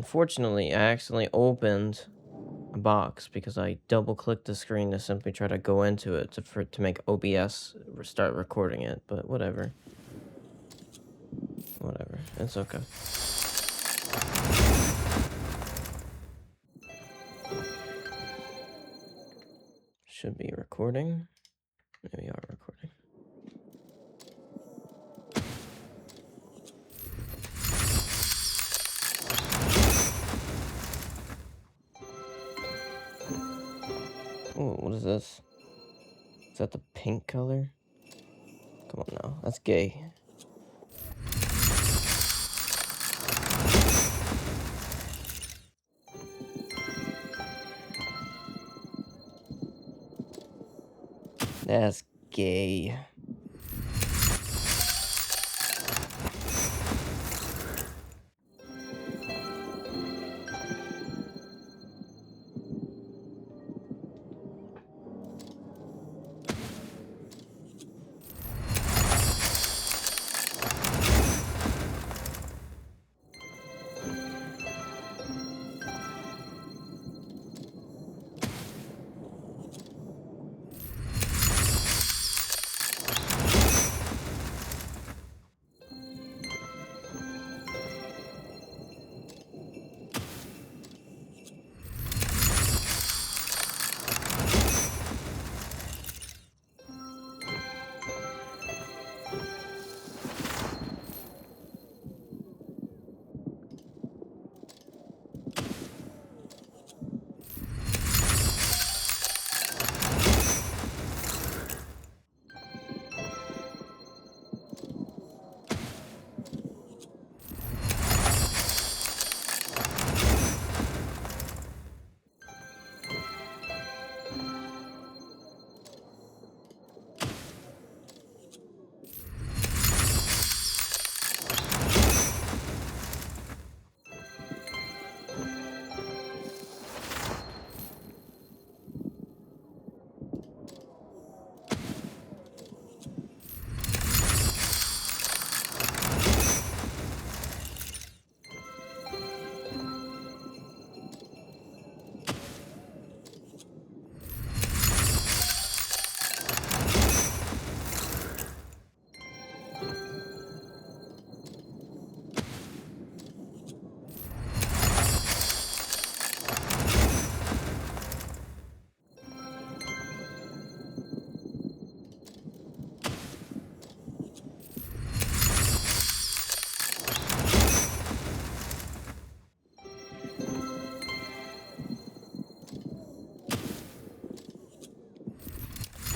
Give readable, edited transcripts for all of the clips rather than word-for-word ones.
Unfortunately, I accidentally opened a box because I double-clicked the screen to simply try to go into it to make OBS start recording it, but whatever. Whatever. It's okay. Should be recording. There we are recording. Oh, what is this? Is that the pink color? Come on now. That's gay. That's gay.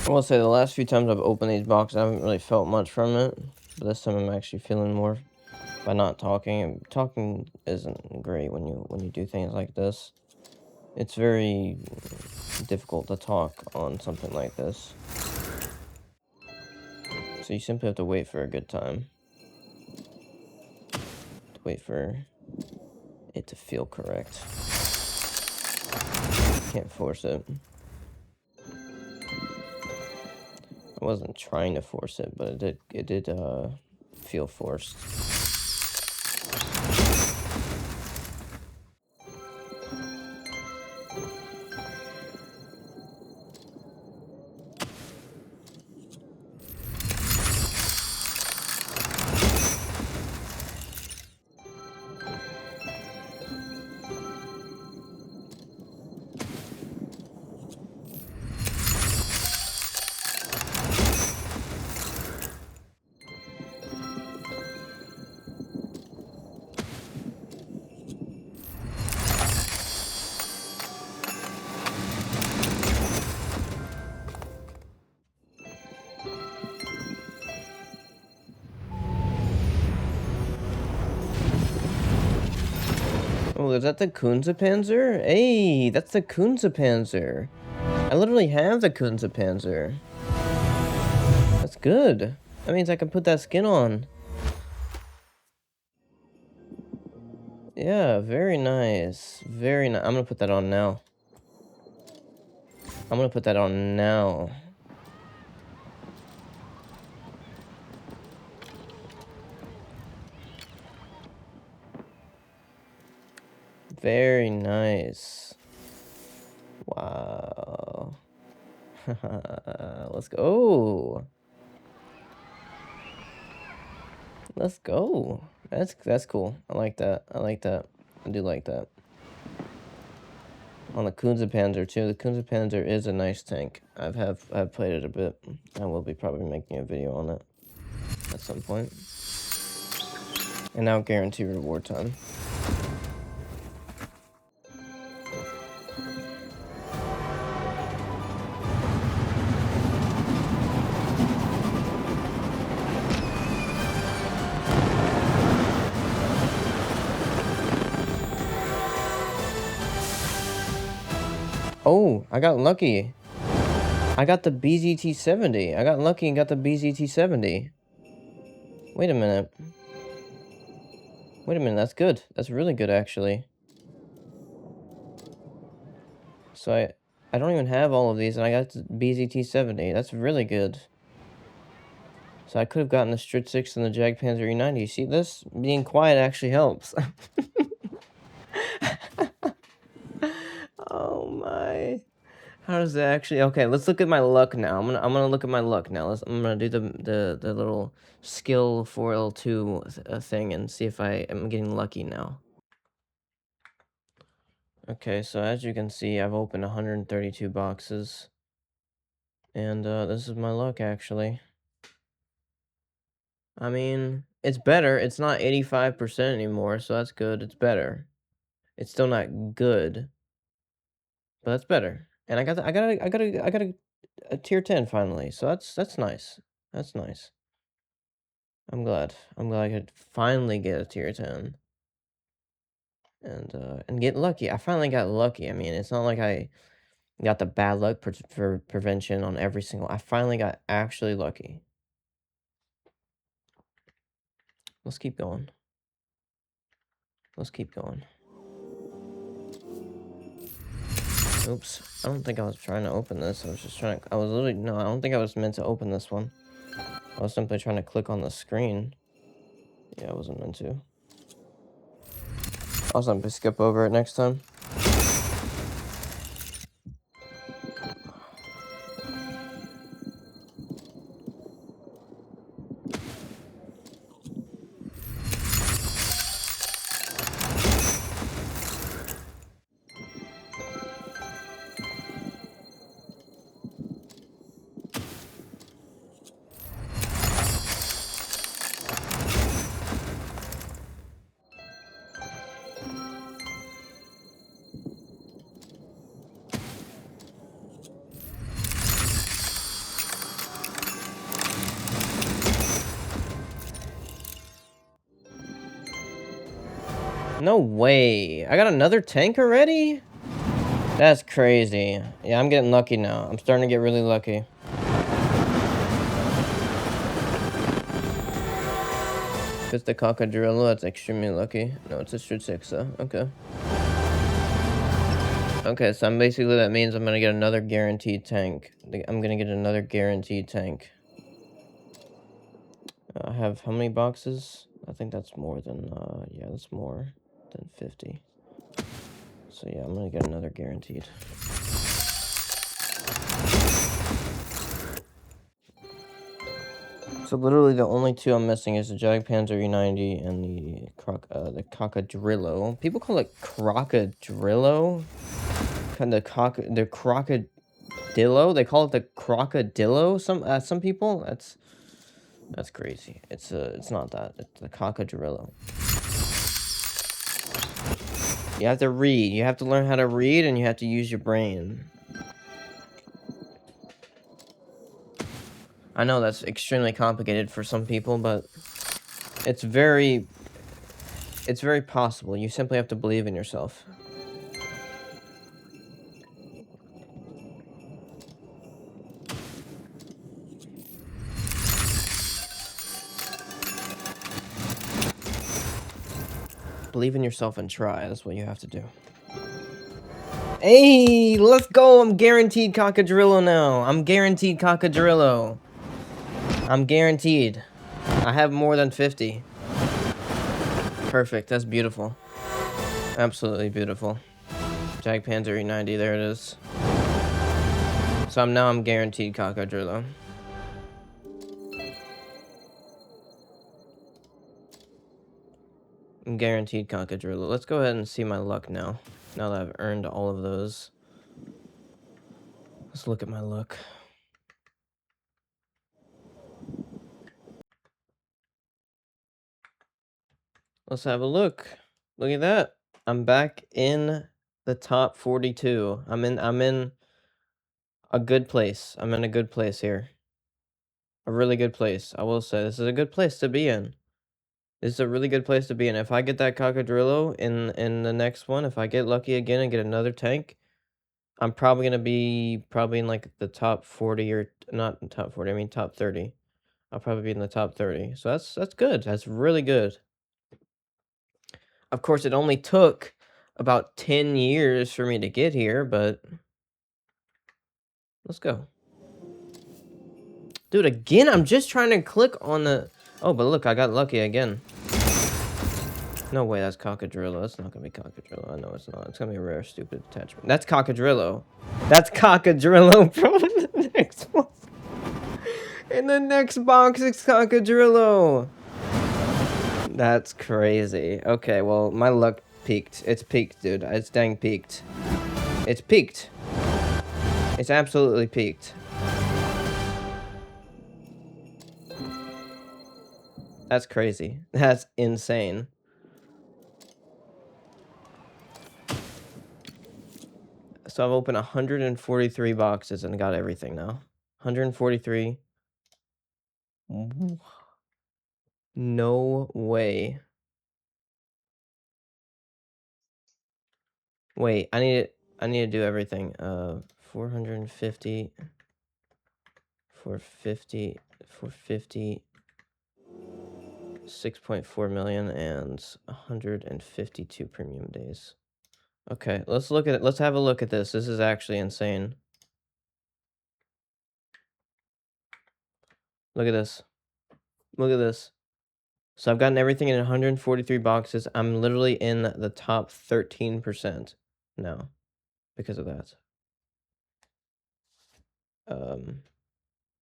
I will say the last few times I've opened these boxes, I haven't really felt much from it. But this time I'm actually feeling more by not talking. And talking isn't great when you do things like this. It's very difficult to talk on something like this. So you simply have to wait for a good time. To wait for it to feel correct. Can't force it. I wasn't trying to force it, but it did feel forced. Oh, is that the Kunze-Panzer? Hey, that's the Kunze-Panzer. I literally have the Kunze-Panzer. That's good. That means I can put that skin on. Yeah, very nice. Very nice. I'm gonna put that on now. I'm gonna put that on now. Very nice. Wow. Let's go. Let's go. That's cool. I like that. I like that. I do like that. On the Kunze Panzer too. The Kunze Panzer is a nice tank. I've played it a bit. I will be probably making a video on it at some point. And now guarantee reward time. Oh, I got lucky. I got the BZT-70. I got lucky and got the BZT-70. Wait a minute. Wait a minute, that's good. That's really good, actually. So I don't even have all of these, and I got the BZT-70. That's really good. So I could have gotten the Strit 6 and the Jagdpanzer E90. See, this being quiet actually helps. Oh my. How does that actually... Okay, let's look at my luck now. I'm gonna look at my luck now. I'm gonna do the little skill 4L2 thing and see if I am getting lucky now. Okay, so as you can see, I've opened 132 boxes. And this is my luck, actually. I mean, it's better. It's not 85% anymore, so that's good. It's better. It's still not good, but that's better. And I got a tier 10 finally. So that's nice. That's nice. I'm glad. I'm glad I could finally get a tier 10. And get lucky. I finally got lucky. I mean, it's not like I got the bad luck for prevention on every single. I finally got actually lucky. Let's keep going. Let's keep going. Oops. I don't think I was trying to open this. I was just trying to... I was literally... No, I don't think I was meant to open this one. I was simply trying to click on the screen. Yeah, I wasn't meant to. I'll simply skip over it next time. No way. I got another tank already? That's crazy. Yeah, I'm getting lucky now. I'm starting to get really lucky. If it's the Cocodrillo, that's extremely lucky. No, it's a Strit 6, though. Okay. Okay, so basically that means I'm gonna get another guaranteed tank. I'm gonna get another guaranteed tank. I have how many boxes? I think that's more than, yeah, that's more than 50. So yeah, I'm gonna get another guaranteed. So literally the only two I'm missing is the Jagdpanzer E90 and the Cocodrillo. People call it Crocodrillo? The Crocodillo? They call it the Crocodillo? Some people? That's crazy. It's not that. It's the Cocodrillo. You have to read. You have to learn how to read, and you have to use your brain. I know that's extremely complicated for some people, but it's very possible. You simply have to believe in yourself. Believe in yourself and try. That's what you have to do. Hey, let's go. I'm guaranteed Cocodrillo now. I'm guaranteed Cocodrillo. I'm guaranteed. I have more than 50. Perfect. That's beautiful. Absolutely beautiful. Jagdpanzer E90, there it is. So I'm guaranteed Cocodrillo. I'm guaranteed Cocodrillo. Let's go ahead and see my luck now. Now that I've earned all of those. Let's look at my luck. Let's have a look. Look at that. I'm back in the top 42. I'm in a good place. I'm in a good place here. A really good place. I will say this is a good place to be in. This is a really good place to be in. If I get that Cocodrillo in the next one, if I get lucky again and get another tank, I'm probably gonna be in like the top 40 or not top 40. I mean top 30. I'll probably be in the top 30. So that's good. That's really good. Of course, it only took about 10 years for me to get here, but let's go. Dude, again, I'm just trying to click on the... Oh, but look, I got lucky again. No way, that's Cocodrillo. That's not going to be Cocodrillo. I know it's not. It's going to be a rare, stupid attachment. That's Cocodrillo. That's Cocodrillo, bro. In the next one. In the next box, it's Cocodrillo. That's crazy. Okay, well, my luck peaked. It's peaked, dude. It's dang peaked. It's peaked. It's absolutely peaked. That's crazy. That's insane. So I've opened 143 boxes and got everything now. 143. No way. Wait, I need to do everything. 450 450 450 6.4 million and 152 premium days. Okay, let's look at it. Let's have a look at this. This is actually insane. Look at this. Look at this. So I've gotten everything in 143 boxes. I'm literally in the top 13% now because of that.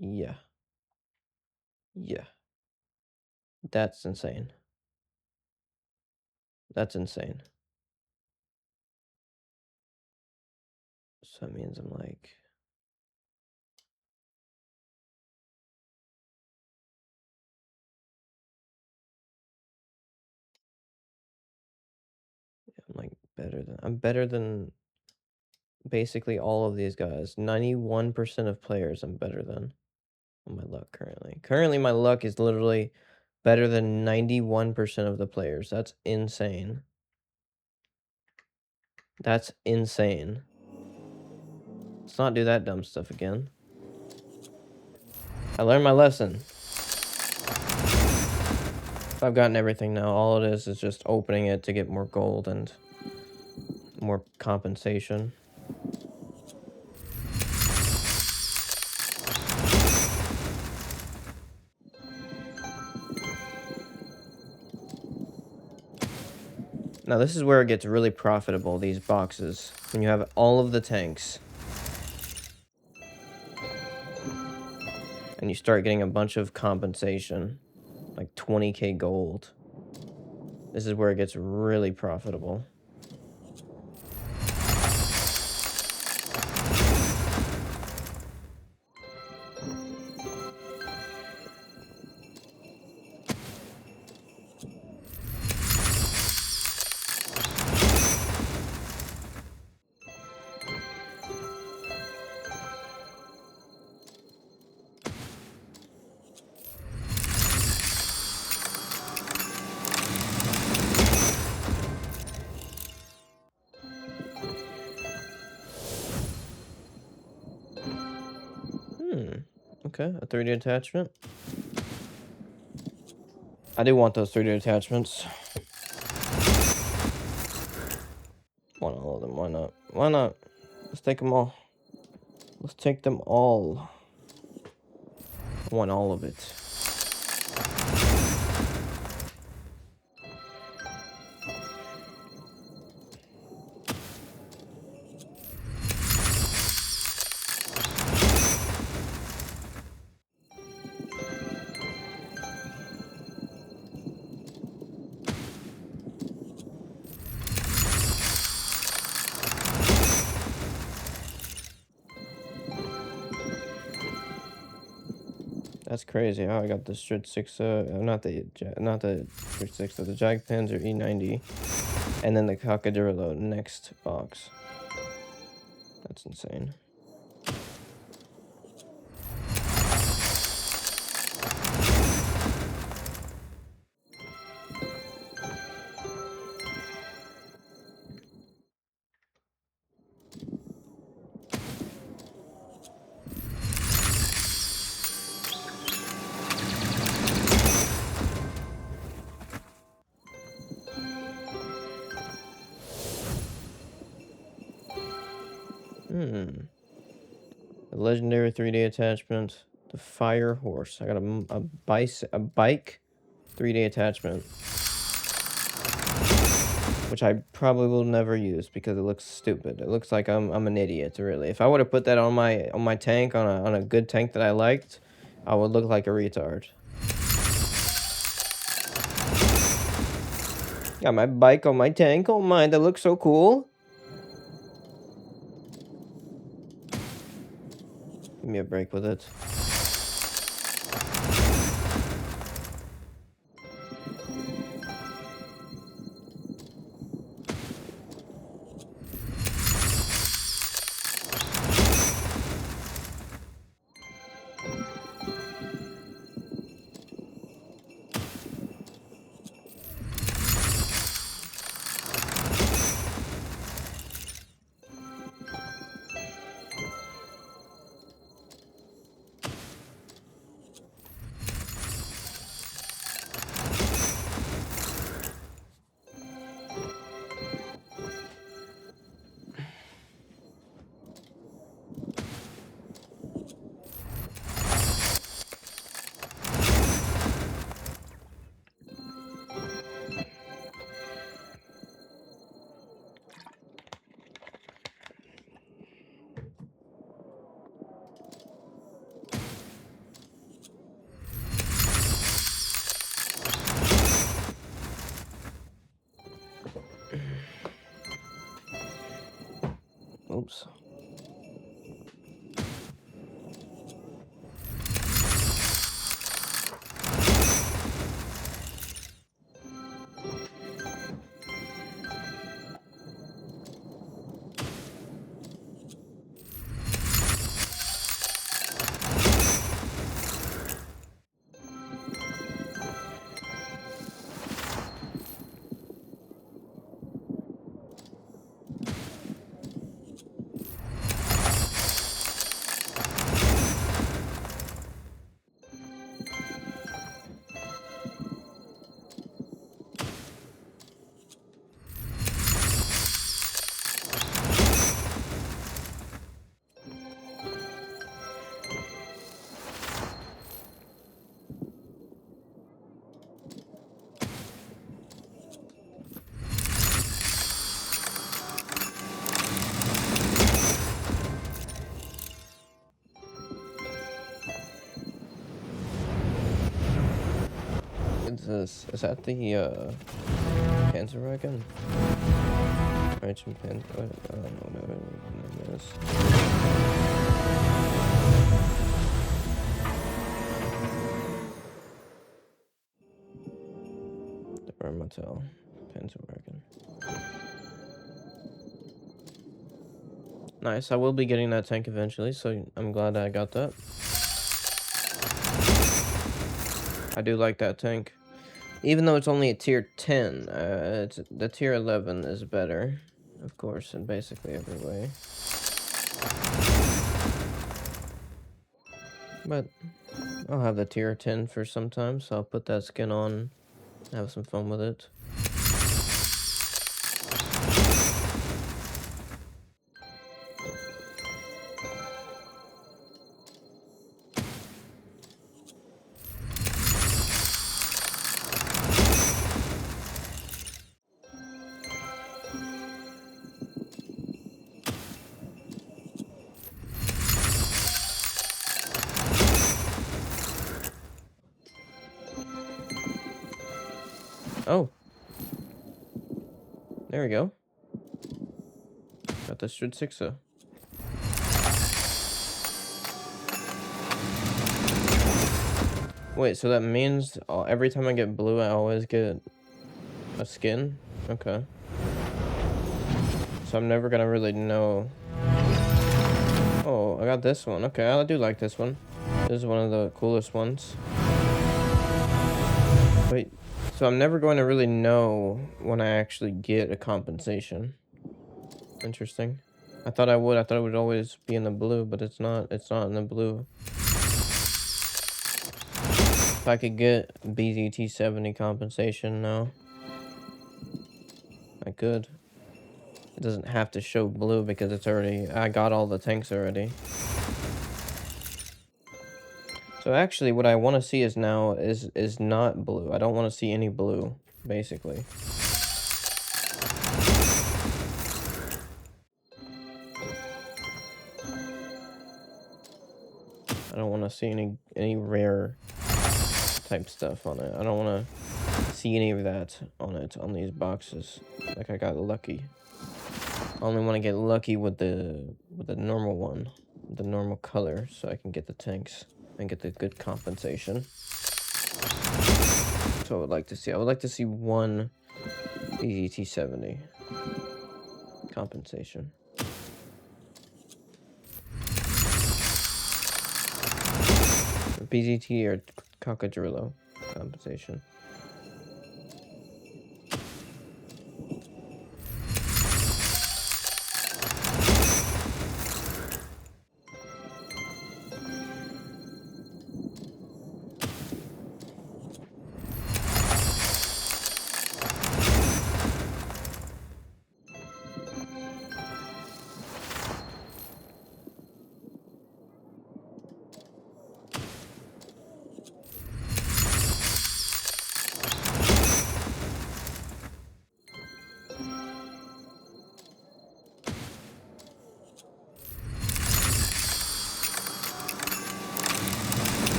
Yeah. Yeah. That's insane. That's insane. So that means I'm like... I'm better than basically all of these guys. 91% of players I'm better than on my luck currently. Currently my luck is literally better than 91% of the players. That's insane. That's insane. Let's not do that dumb stuff again. I learned my lesson. I've gotten everything now. All it is just opening it to get more gold and more compensation. Now this is where it gets really profitable, these boxes, when you have all of the tanks. And you start getting a bunch of compensation, like 20k gold. This is where it gets really profitable. Okay, a 3D attachment. I do want those 3D attachments. Want all of them, why not? Why not? Let's take them all. Let's take them all. I want all of it. That's crazy how I got the Strit 6, not the Strit 6, the Jagdpanzer E90, and then the Cacadrillo next box. That's insane. The legendary 3D attachment, the Fire Horse. I got a bike 3D attachment, which I probably will never use because it looks stupid. It looks like I'm an idiot, really. If I would have put that on my tank, on a good tank that I liked, I would look like a retard. Got my bike on my tank. Oh my, that looks so cool. Give me a break with it. Oops. Is that the Panzerwagen? Merchant Panzer. I don't know what it is. The Ermatel Panzerwagen. Nice. I will be getting that tank eventually, so I'm glad I got that. I do like that tank. Even though it's only a tier 10, the tier 11 is better, of course, in basically every way. But I'll have the tier 10 for some time, so I'll put that skin on, have some fun with it. Oh. There we go. Got the Strid 6er. Wait, so that means every time I get blue, I always get a skin? Okay. So I'm never gonna really know. Oh, I got this one. Okay, I do like this one. This is one of the coolest ones. Wait, so I'm never going to really know when I actually get a compensation. Interesting. I thought I would. I thought it would always be in the blue, but it's not. It's not in the blue. If I could get BZT70 compensation now, I could. It doesn't have to show blue because it's already, I got all the tanks already. So actually what I want to see is now is not blue. I don't want to see any blue, basically. I don't want to see any rare type stuff on it. I don't want to see any of that on it on these boxes. Like I got lucky. I only want to get lucky with the normal one, the normal color, so I can get the tanks and get the good compensation. So I would like to see. I would like to see one BZT70 compensation. BZT or Cocodrillo compensation.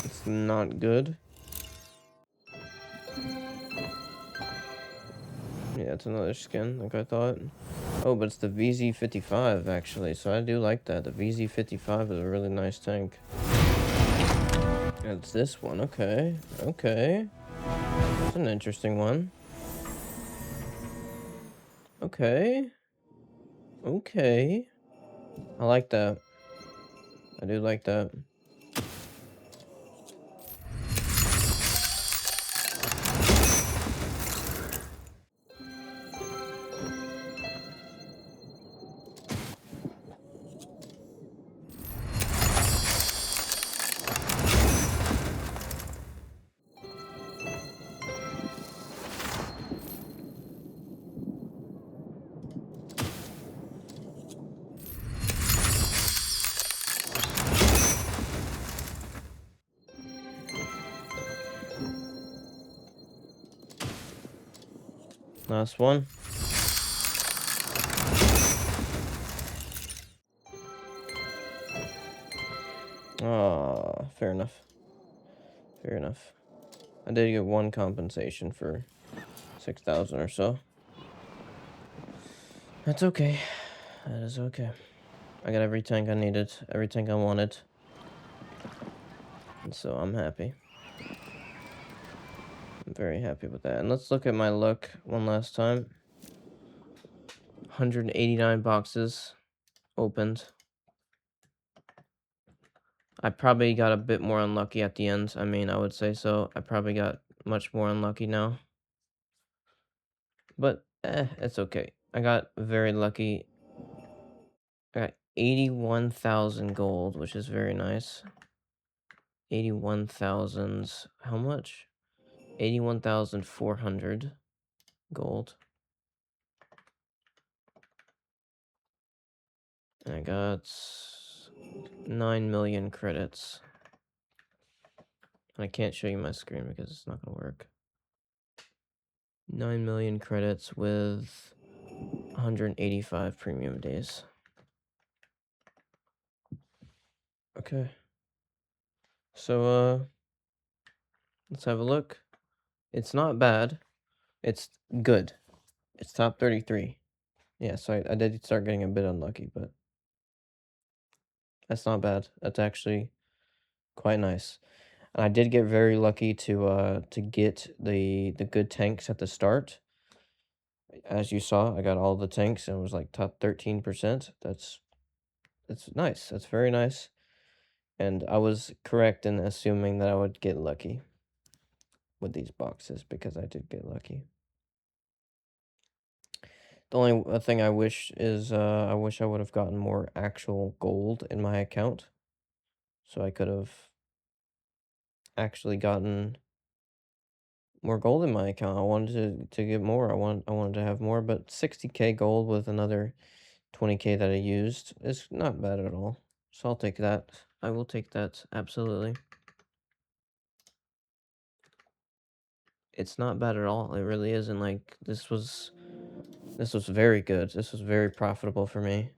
It's not good. Yeah, it's another skin, like I thought. Oh, but it's the VZ55, actually, so I do like that. The VZ55 is a really nice tank. It's this one, okay. Okay. It's an interesting one. Okay. Okay. I like that. I do like that. Last one. Ah, fair enough. Fair enough. I did get one compensation for 6,000 or so. That's okay. That is okay. I got every tank I needed, every tank I wanted. And so I'm happy. I'm very happy with that. And let's look at my luck one last time. 189 boxes opened. I probably got a bit more unlucky at the end. I mean, I would say so. I probably got much more unlucky now. But, it's okay. I got very lucky. I got 81,000 gold, which is very nice. 81,000. How much? 81,400 gold. And I got 9 million credits. And I can't show you my screen because it's not going to work. 9 million credits with 185 premium days. Okay. So, let's have a look. It's not bad. It's good. It's top 33. Yeah, so I did start getting a bit unlucky, but that's not bad. That's actually quite nice. And I did get very lucky to get the good tanks at the start. As you saw, I got all the tanks and it was like top 13%. That's nice. That's very nice. And I was correct in assuming that I would get lucky with these boxes because I did get lucky. The only thing I wish is I wish I would have gotten more actual gold in my account. So I could have actually gotten more gold in my account. I wanted to get more. I wanted to have more, but 60k gold with another 20k that I used is not bad at all. So I'll take that. I will take that, absolutely. It's not bad at all. It really isn't. Like, this was very good. This was very profitable for me.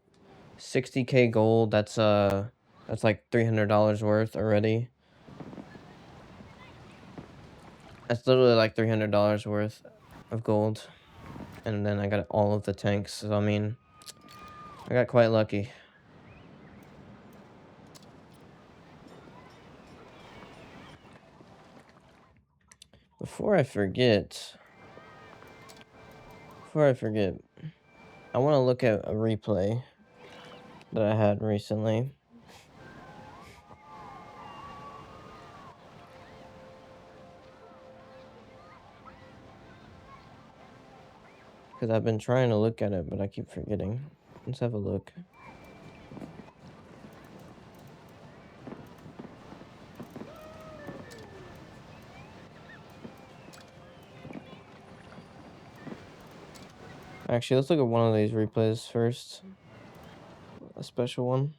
60k gold, that's like $300 worth already. That's literally like $300 worth of gold. And then I got all of the tanks. So I mean, I got quite lucky. Before I forget, I want to look at a replay that I had recently. Because I've been trying to look at it, but I keep forgetting. Let's have a look. Actually, let's look at one of these replays first. A special one.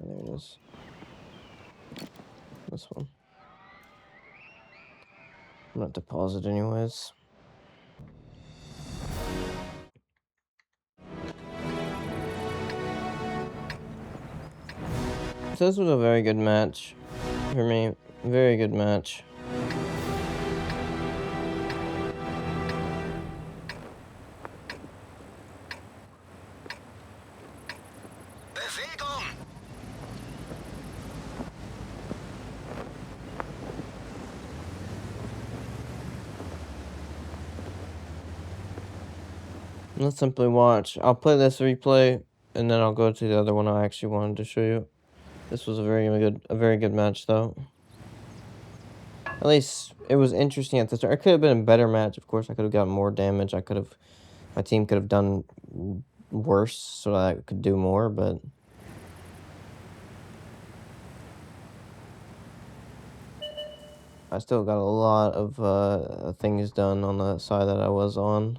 There it is. This one. I'm gonna have to pause it anyways. So this was a very good match for me. Very good match. Let's simply watch. I'll play this replay and then I'll go to the other one I actually wanted to show you. This was a very good match though. At least it was interesting at the start. It could have been a better match, of course. I could have gotten more damage. My team could have done worse so that I could do more, but I still got a lot of things done on the side that I was on.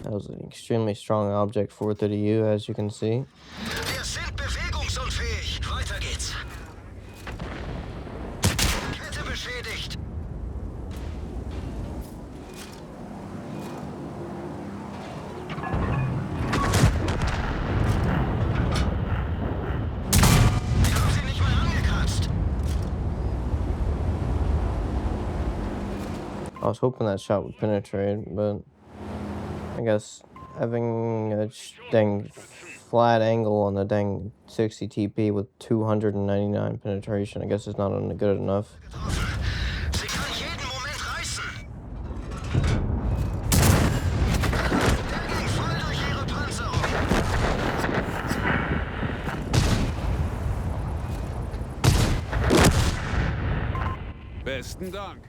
That was an extremely strong object 430U, as you can see. Wir sind bewegungsunfähig. Weiter geht's. Kette beschädigt. Ich hab sie nicht mal angekratzt. was hoping that shot would penetrate, but I guess having a dang flat angle on the dang 60 TP with 299 penetration, I guess it's not good enough. Sie kann jeden Moment reißen. Der ging voll durch ihre Panzerung. Besten Dank.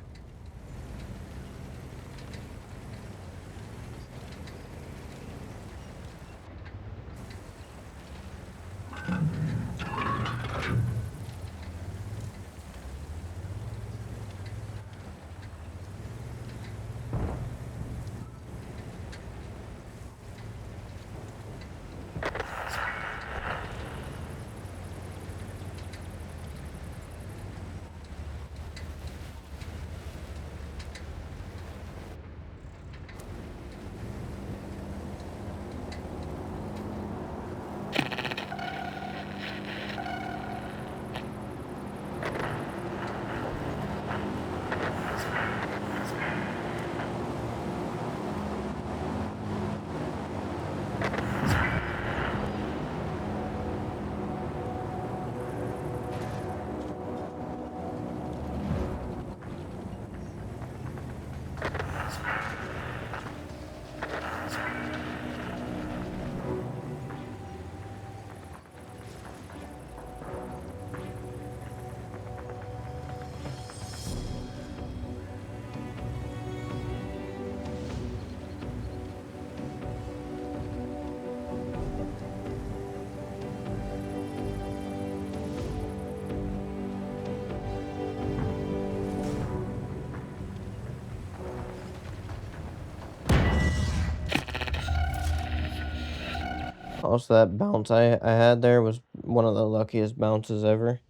Also, that bounce I had there was one of the luckiest bounces ever.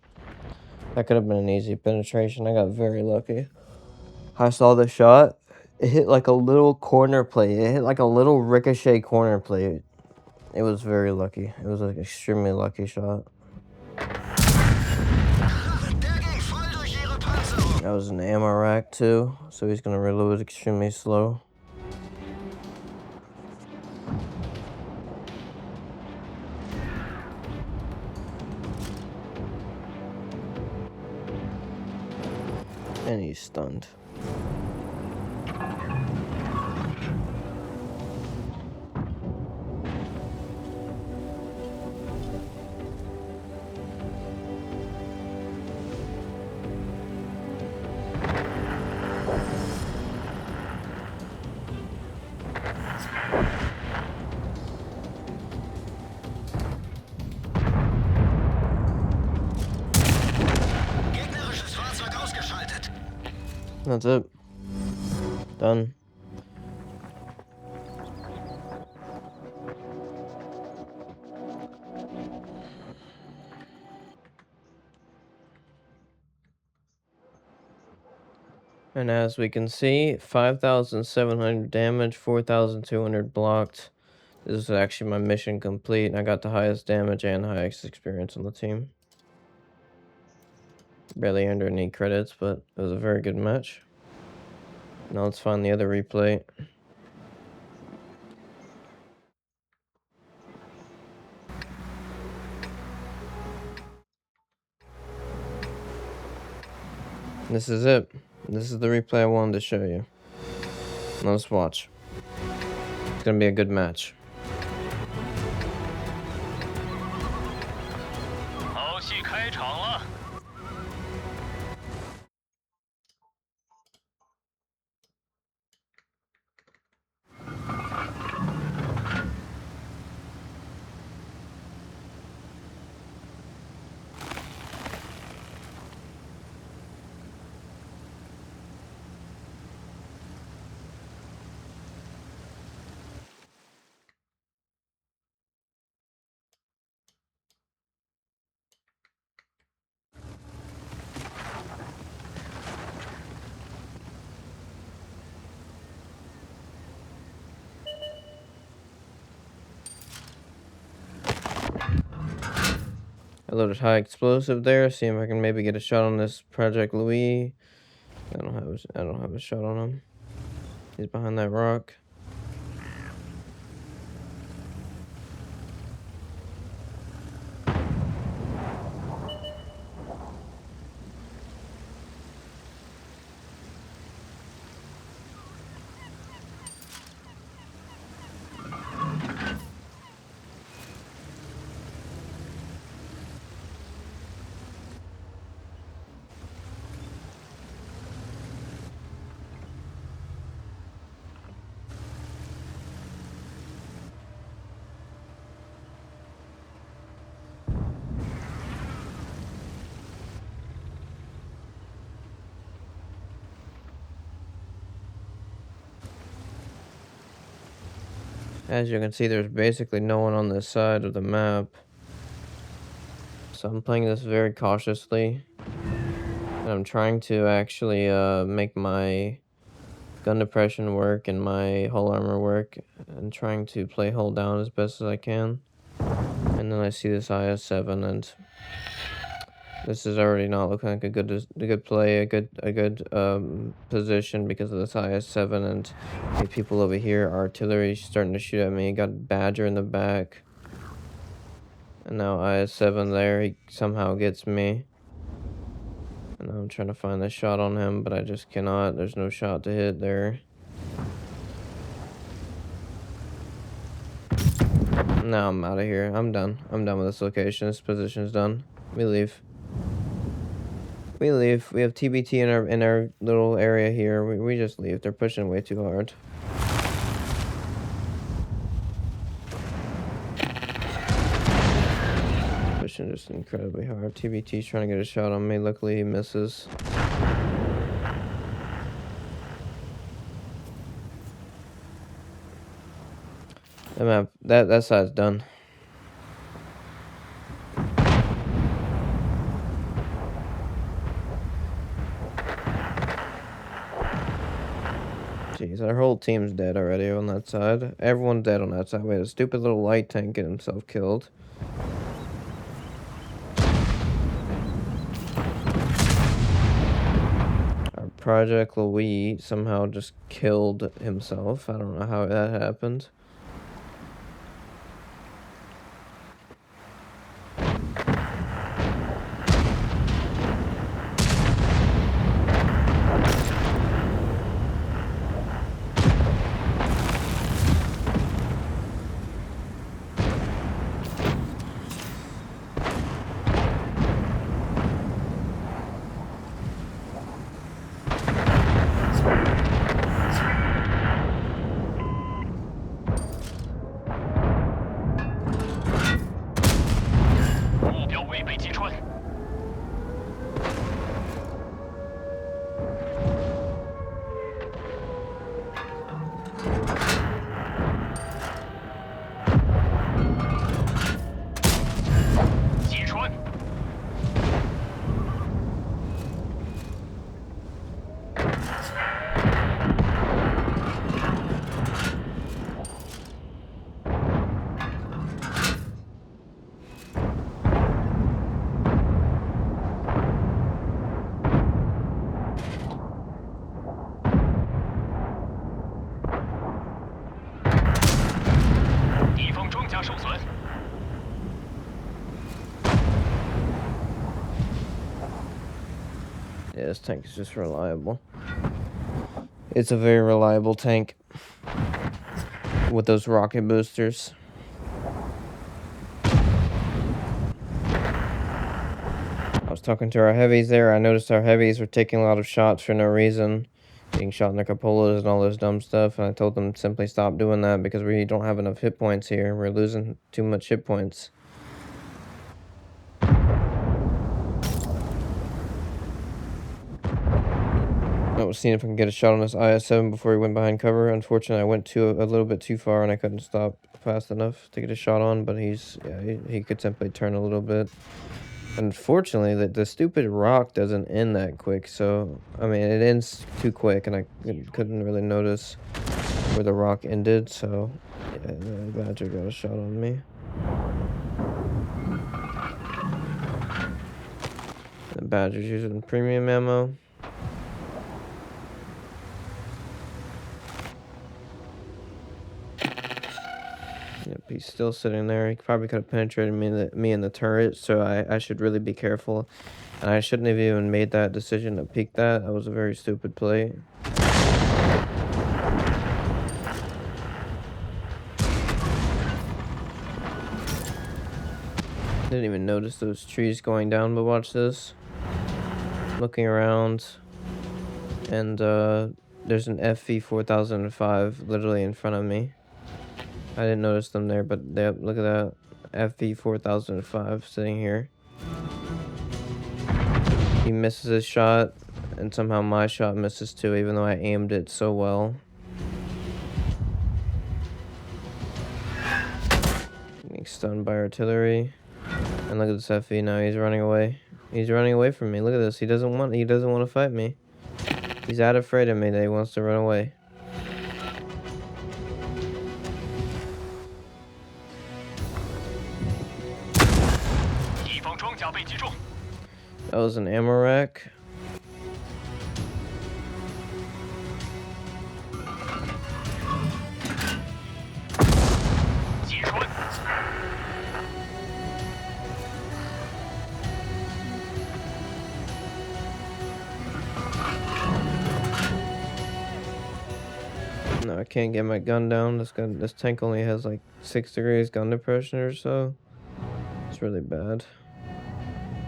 That could have been an easy penetration. I got very lucky. I saw the shot. It hit like a little corner plate. It hit like a little ricochet corner plate. It was very lucky. It was an extremely lucky shot. Der ging voll durch ihre Panzerung. That was an ammo rack too, so he's gonna reload extremely slow. And he's stunned. Gegnerisches Fahrzeug ausgeschaltet. That's it. Done. And as we can see, 5,700 damage, 4,200 blocked. This is actually my mission complete, and I got the highest damage and highest experience on the team. Barely earned any credits, but it was a very good match. Now let's find the other replay. This is it. This is the replay I wanted to show you. Now let's watch. It's gonna be a good match. 好戏开场了。I loaded high explosive there. See if I can maybe get a shot on this Project Louis. I don't have a shot on him. He's behind that rock. As you can see, there's basically no one on this side of the map. So I'm playing this very cautiously. And I'm trying to actually make my gun depression work and my hull armor work. And trying to play hull down as best as I can. And then I see this IS-7 and this is already not looking like a good play, a good position because of this IS-7 and the people over here. Artillery starting to shoot at me. Got Badger in the back, and now IS-7 there. He somehow gets me, and I'm trying to find the shot on him, but I just cannot. There's no shot to hit there. Now I'm out of here. I'm done. I'm done with this location. This position's done. We leave. We leave. We have TBT in our little area here. We just leave. They're pushing way too hard. Pushing just incredibly hard. TBT's trying to get a shot on me. Luckily he misses. The map, that side's done. Jeez, our whole team's dead already on that side. Everyone's dead on that side. We had a stupid little light tank get himself killed. Our Project Louis somehow just killed himself. I don't know how that happened. Yeah, this tank is just reliable. It's a very reliable tank with those rocket boosters. I was talking to our heavies there. I noticed our heavies were taking a lot of shots for no reason, being shot in their cupolas and all this dumb stuff, and I told them simply stop doing that because we don't have enough hit points here. We're losing too much hit points. I was seeing if I can get a shot on this IS-7 before he went behind cover. Unfortunately, I went a little bit too far and I couldn't stop fast enough to get a shot on, but he could simply turn a little bit. Unfortunately, the stupid rock doesn't end that quick, so, I mean, it ends too quick, and I couldn't really notice where the rock ended, so, yeah, the Badger got a shot on me. The Badger's using premium ammo. he's still sitting there. He probably could have penetrated me in the turret, so I should really be careful. And I shouldn't have even made that decision to peek that. That was a very stupid play. Didn't even notice those trees going down, but watch this. Looking around, and there's an FV 4005 literally in front of me. I didn't notice them there, but look at that. FV 4005 sitting here. He misses his shot, and somehow my shot misses too, even though I aimed it so well. Being stunned by artillery. And look at this FV now, he's running away. He's running away from me. Look at this. He doesn't want to fight me. He's that afraid of me that he wants to run away. That was an ammo rack. No, I can't get my gun down. This tank only has like 6 degrees gun depression or so. It's really bad.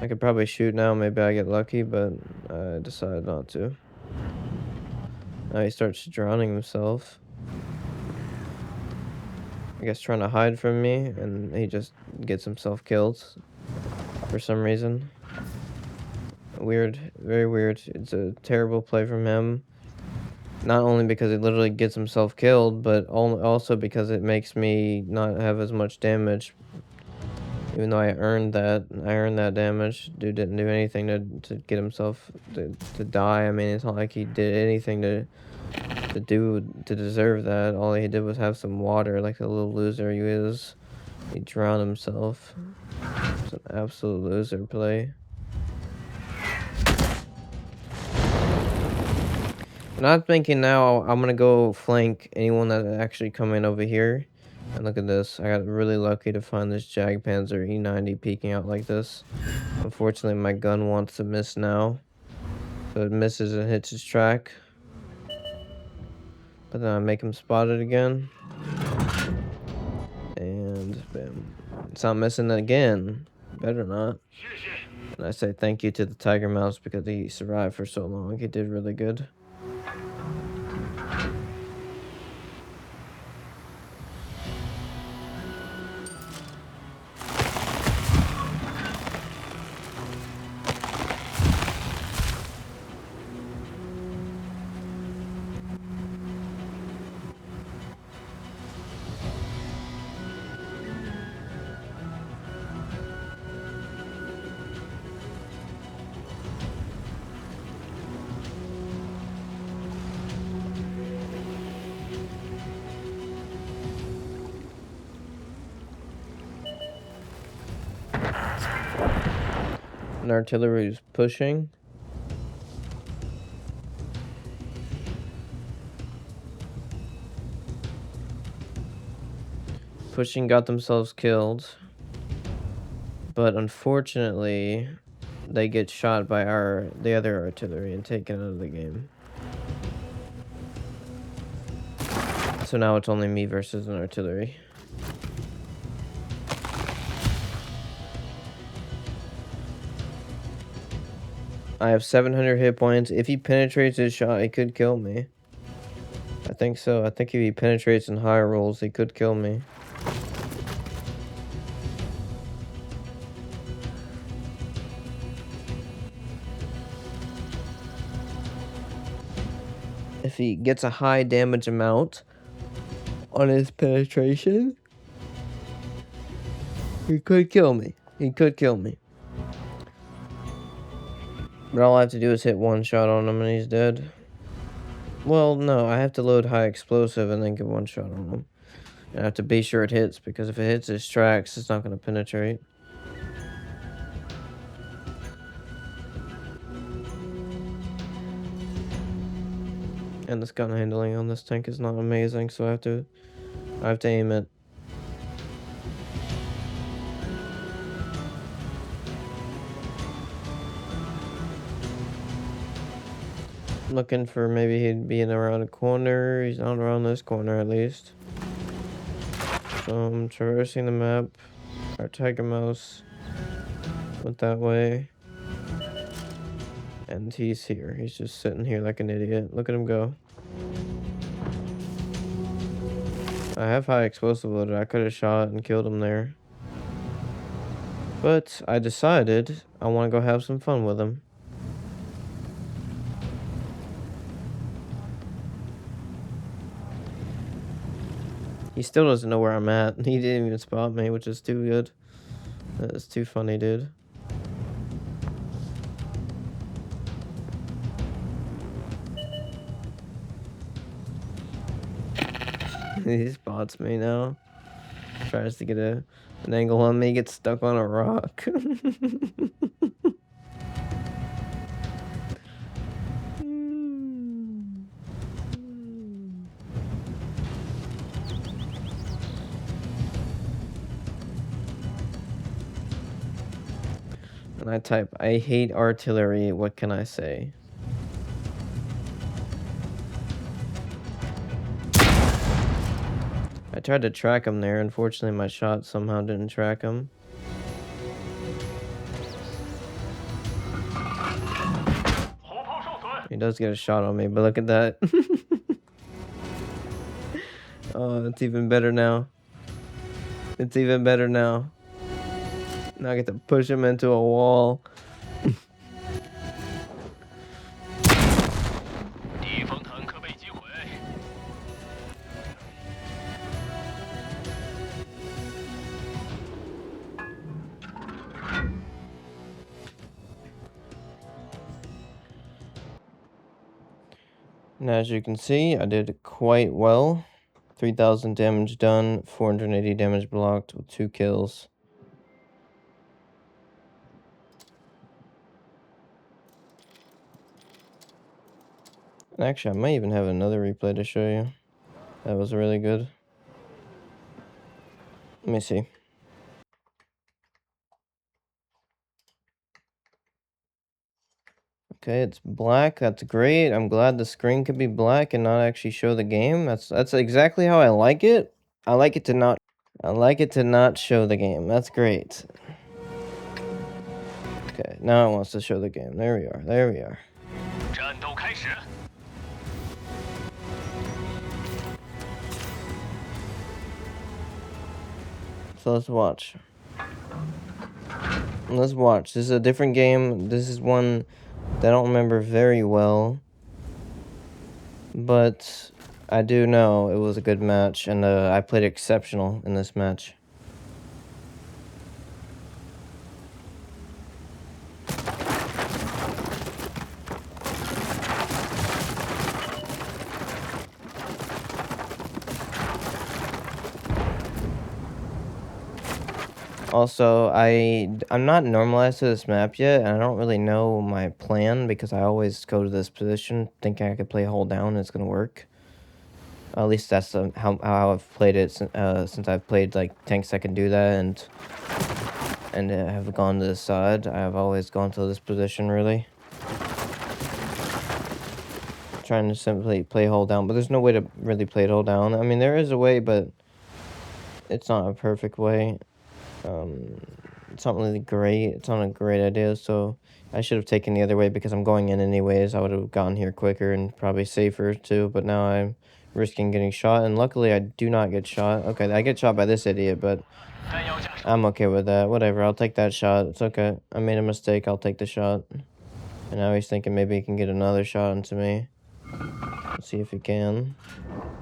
I could probably shoot now, maybe I get lucky, but I decided not to. Now he starts drowning himself. I guess trying to hide from me, and he just gets himself killed for some reason. Weird, very weird. It's a terrible play from him. Not only because it literally gets himself killed, but also because it makes me not have as much damage. Even though I earned that damage. Dude didn't do anything to get himself to die. I mean, it's not like he did anything to deserve that. All he did was have some water, like the little loser he is. He drowned himself. It's an absolute loser play. And I'm thinking now I'm gonna go flank anyone that's actually coming over here. And look at this. I got really lucky to find this Jagdpanzer E90 peeking out like this. Unfortunately, my gun wants to miss now. So it misses and hits his track. But then I make him spot it again. And bam. It's not missing again. Better not. And I say thank you to the Tiger Mouse because he survived for so long. He did really good. And artillery is pushing. Pushing got themselves killed. But unfortunately, they get shot by the other artillery and taken out of the game. So now it's only me versus an artillery. I have 700 hit points. If he penetrates his shot, he could kill me. I think so. I think if he penetrates in higher rolls, he could kill me. If he gets a high damage amount on his penetration, he could kill me. He could kill me. But all I have to do is hit one shot on him and he's dead. Well, no, I have to load high explosive and then get one shot on him. And I have to be sure it hits, because if it hits his tracks, it's not going to penetrate. And this gun handling on this tank is not amazing, so I have to aim it Looking for maybe he'd be in around a corner. He's not around this corner at least. So I'm traversing the map. Our Tiger Mouse went that way. And he's here. He's just sitting here like an idiot. Look at him go. I have high explosive loaded. I could have shot and killed him there. But I decided I want to go have some fun with him. He still doesn't know where I'm at. He didn't even spot me, which is too good. That's too funny, dude. He spots me now. Tries to get an angle on me, gets stuck on a rock. And I type, I hate artillery, what can I say? I tried to track him there. Unfortunately, my shot somehow didn't track him. He does get a shot on me, but look at that. Oh, it's even better now. It's even better now. Now I get to push him into a wall. And as you can see, I did quite well. 3,000 damage done, 480 damage blocked with 2 kills. And actually, I might even have another replay to show you. That was really good. Let me see. Okay, it's black. That's great. I'm glad the screen could be black and not actually show the game. That's exactly how I like it. I like it to not show the game. That's great. Okay, now it wants to show the game. There we are. There we are. So let's watch. Let's watch. This is a different game. This is one that I don't remember very well. But I do know it was a good match, and I played exceptional in this match. Also, I'm not normalized to this map yet, and I don't really know my plan because I always go to this position thinking I could play hold down and it's gonna work. At least that's how I've played it since I've played like tanks that can do that and have gone to the side. I've always gone to this position really. Trying to simply play hold down, but there's no way to really play it hold down. I mean, there is a way, but it's not a perfect way. It's not really great. It's not a great idea, so I should have taken the other way because I'm going in anyways. I would have gotten here quicker and probably safer too, but now I'm risking getting shot, and luckily I do not get shot. Okay, I get shot by this idiot, but I'm okay with that. Whatever, I'll take that shot. It's okay. I made a mistake. I'll take the shot. And now he's thinking maybe he can get another shot into me. Let's see if he can.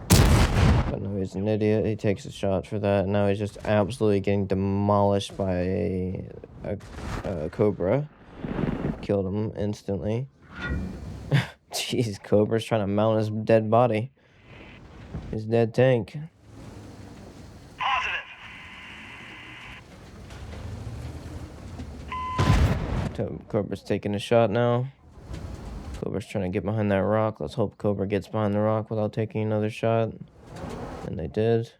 But no, he's an idiot. He takes a shot for that. And now he's just absolutely getting demolished by a Cobra. Killed him instantly. Jeez, Cobra's trying to mount his dead body. His dead tank. Cobra's taking a shot now. Cobra's trying to get behind that rock. Let's hope Cobra gets behind the rock without taking another shot. And they did.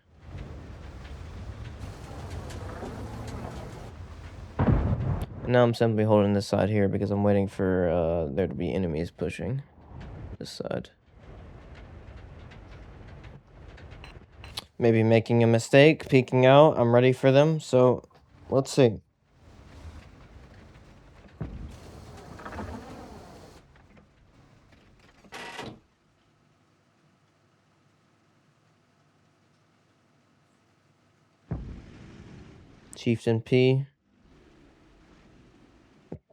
And now I'm simply holding this side here because I'm waiting for there to be enemies pushing. this side. Maybe making a mistake, peeking out. I'm ready for them, so let's see. Chieftain P.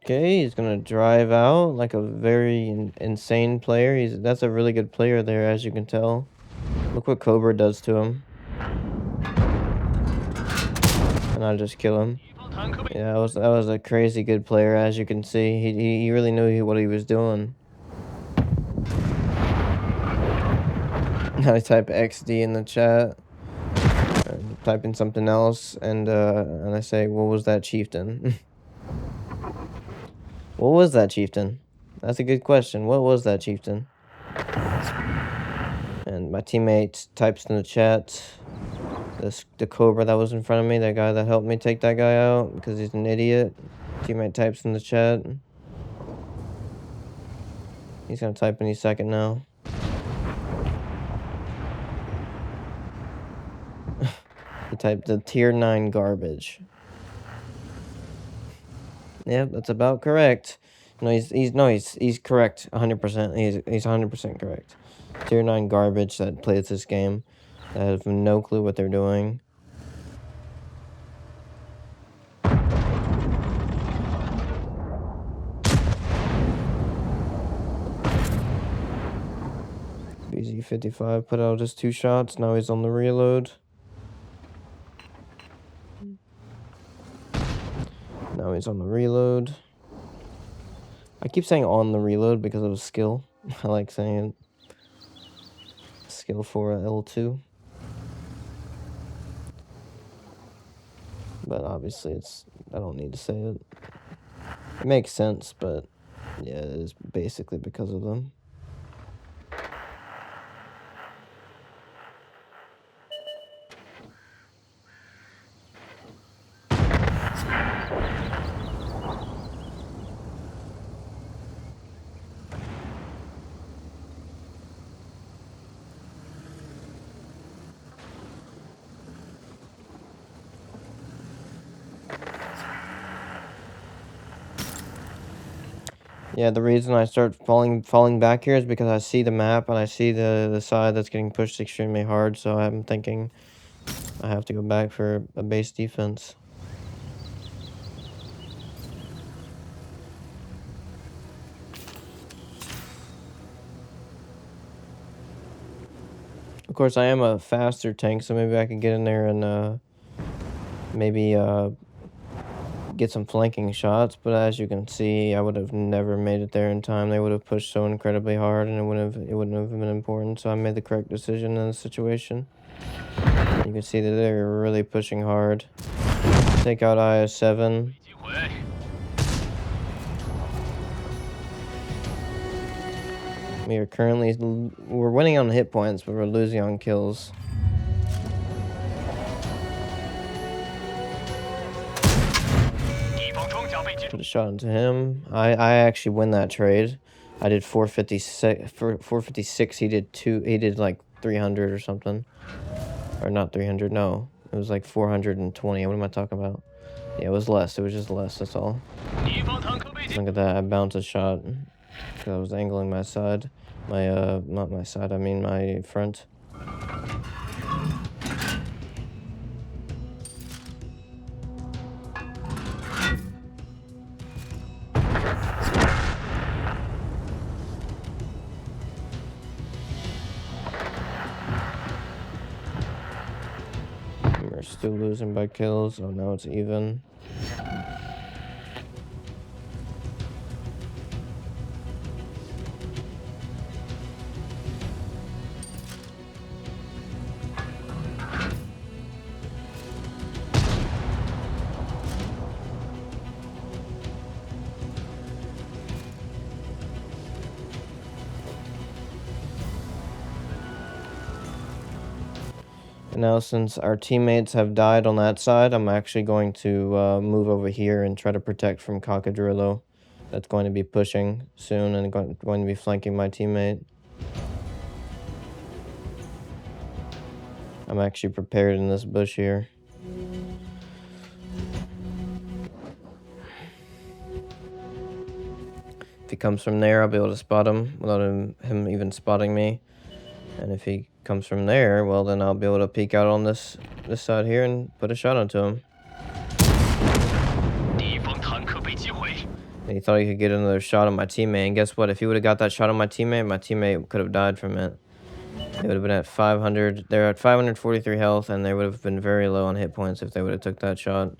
Okay, he's gonna drive out like a very insane player. That's a really good player there, as you can tell. Look what Cobra does to him. And I just kill him. Yeah, that was a crazy good player, as you can see. He really knew what he was doing. Now I type XD in the chat. Type in something else, and I say, what was that, chieftain? What was that, chieftain? That's a good question. What was that, chieftain? And my teammate types in the chat, the Cobra that was in front of me, that guy that helped me take that guy out because he's an idiot. Teammate types in the chat. He's gonna type any second now. He typed the tier 9 garbage. Yep, that's about correct. No, he's correct 100%. He's 100% correct. Tier 9 garbage that plays this game, that have no clue what they're doing. BZ55 put out just 2 shots. Now he's on the reload. Now he's on the reload. I keep saying on the reload because of skill. I like saying it. Skill for L2. But obviously I don't need to say it. It makes sense, but yeah, it is basically because of them. Yeah, the reason I start falling back here is because I see the map and I see the side that's getting pushed extremely hard, so I'm thinking I have to go back for a base defense. Of course, I am a faster tank, so maybe I can get in there and maybe get some flanking shots, but as you can see, I would have never made it there in time. They would have pushed so incredibly hard, and it wouldn't have been important. So I made the correct decision in this situation. You can see that they're really pushing hard. Take out IS-7. We're winning on hit points, but we're losing on kills. Put a shot into him. I actually win that trade. I did 456. For 456, he did like 300 or something. Or not 300, no. It was like 420. What am I talking about? Yeah, it was less. It was just less, that's all. Look at that. I bounced a shot. Because I was angling my side. Not my side, I mean my front. We're still losing by kills. Oh, now it's even. Now, since our teammates have died on that side, I'm actually going to move over here and try to protect from Cocadrillo. That's going to be pushing soon and going to be flanking my teammate. I'm actually prepared in this bush here. If he comes from there, I'll be able to spot him without him even spotting me. And if he comes from there, well, then I'll be able to peek out on this side here and put a shot onto him. 敌方坦克被击毁。 And he thought he could get another shot on my teammate. And guess what? If he would have got that shot on my teammate could have died from it. They would have been at 500. They're at 543 health, and they would have been very low on hit points if they would have took that shot.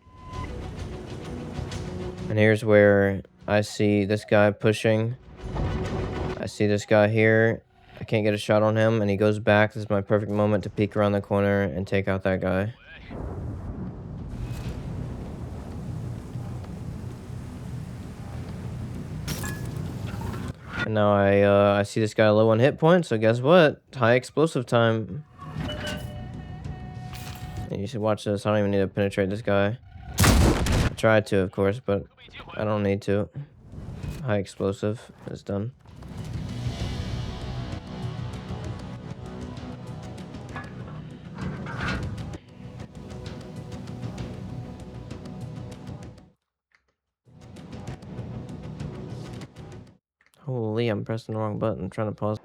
And here's where I see this guy pushing. I see this guy here. I can't get a shot on him, and he goes back. This is my perfect moment to peek around the corner and take out that guy. And now I see this guy low on hit points, so guess what? High explosive time. And you should watch this. I don't even need to penetrate this guy. I tried to, of course, but I don't need to. High explosive is done. Holy, I'm pressing the wrong button. I'm trying to pause.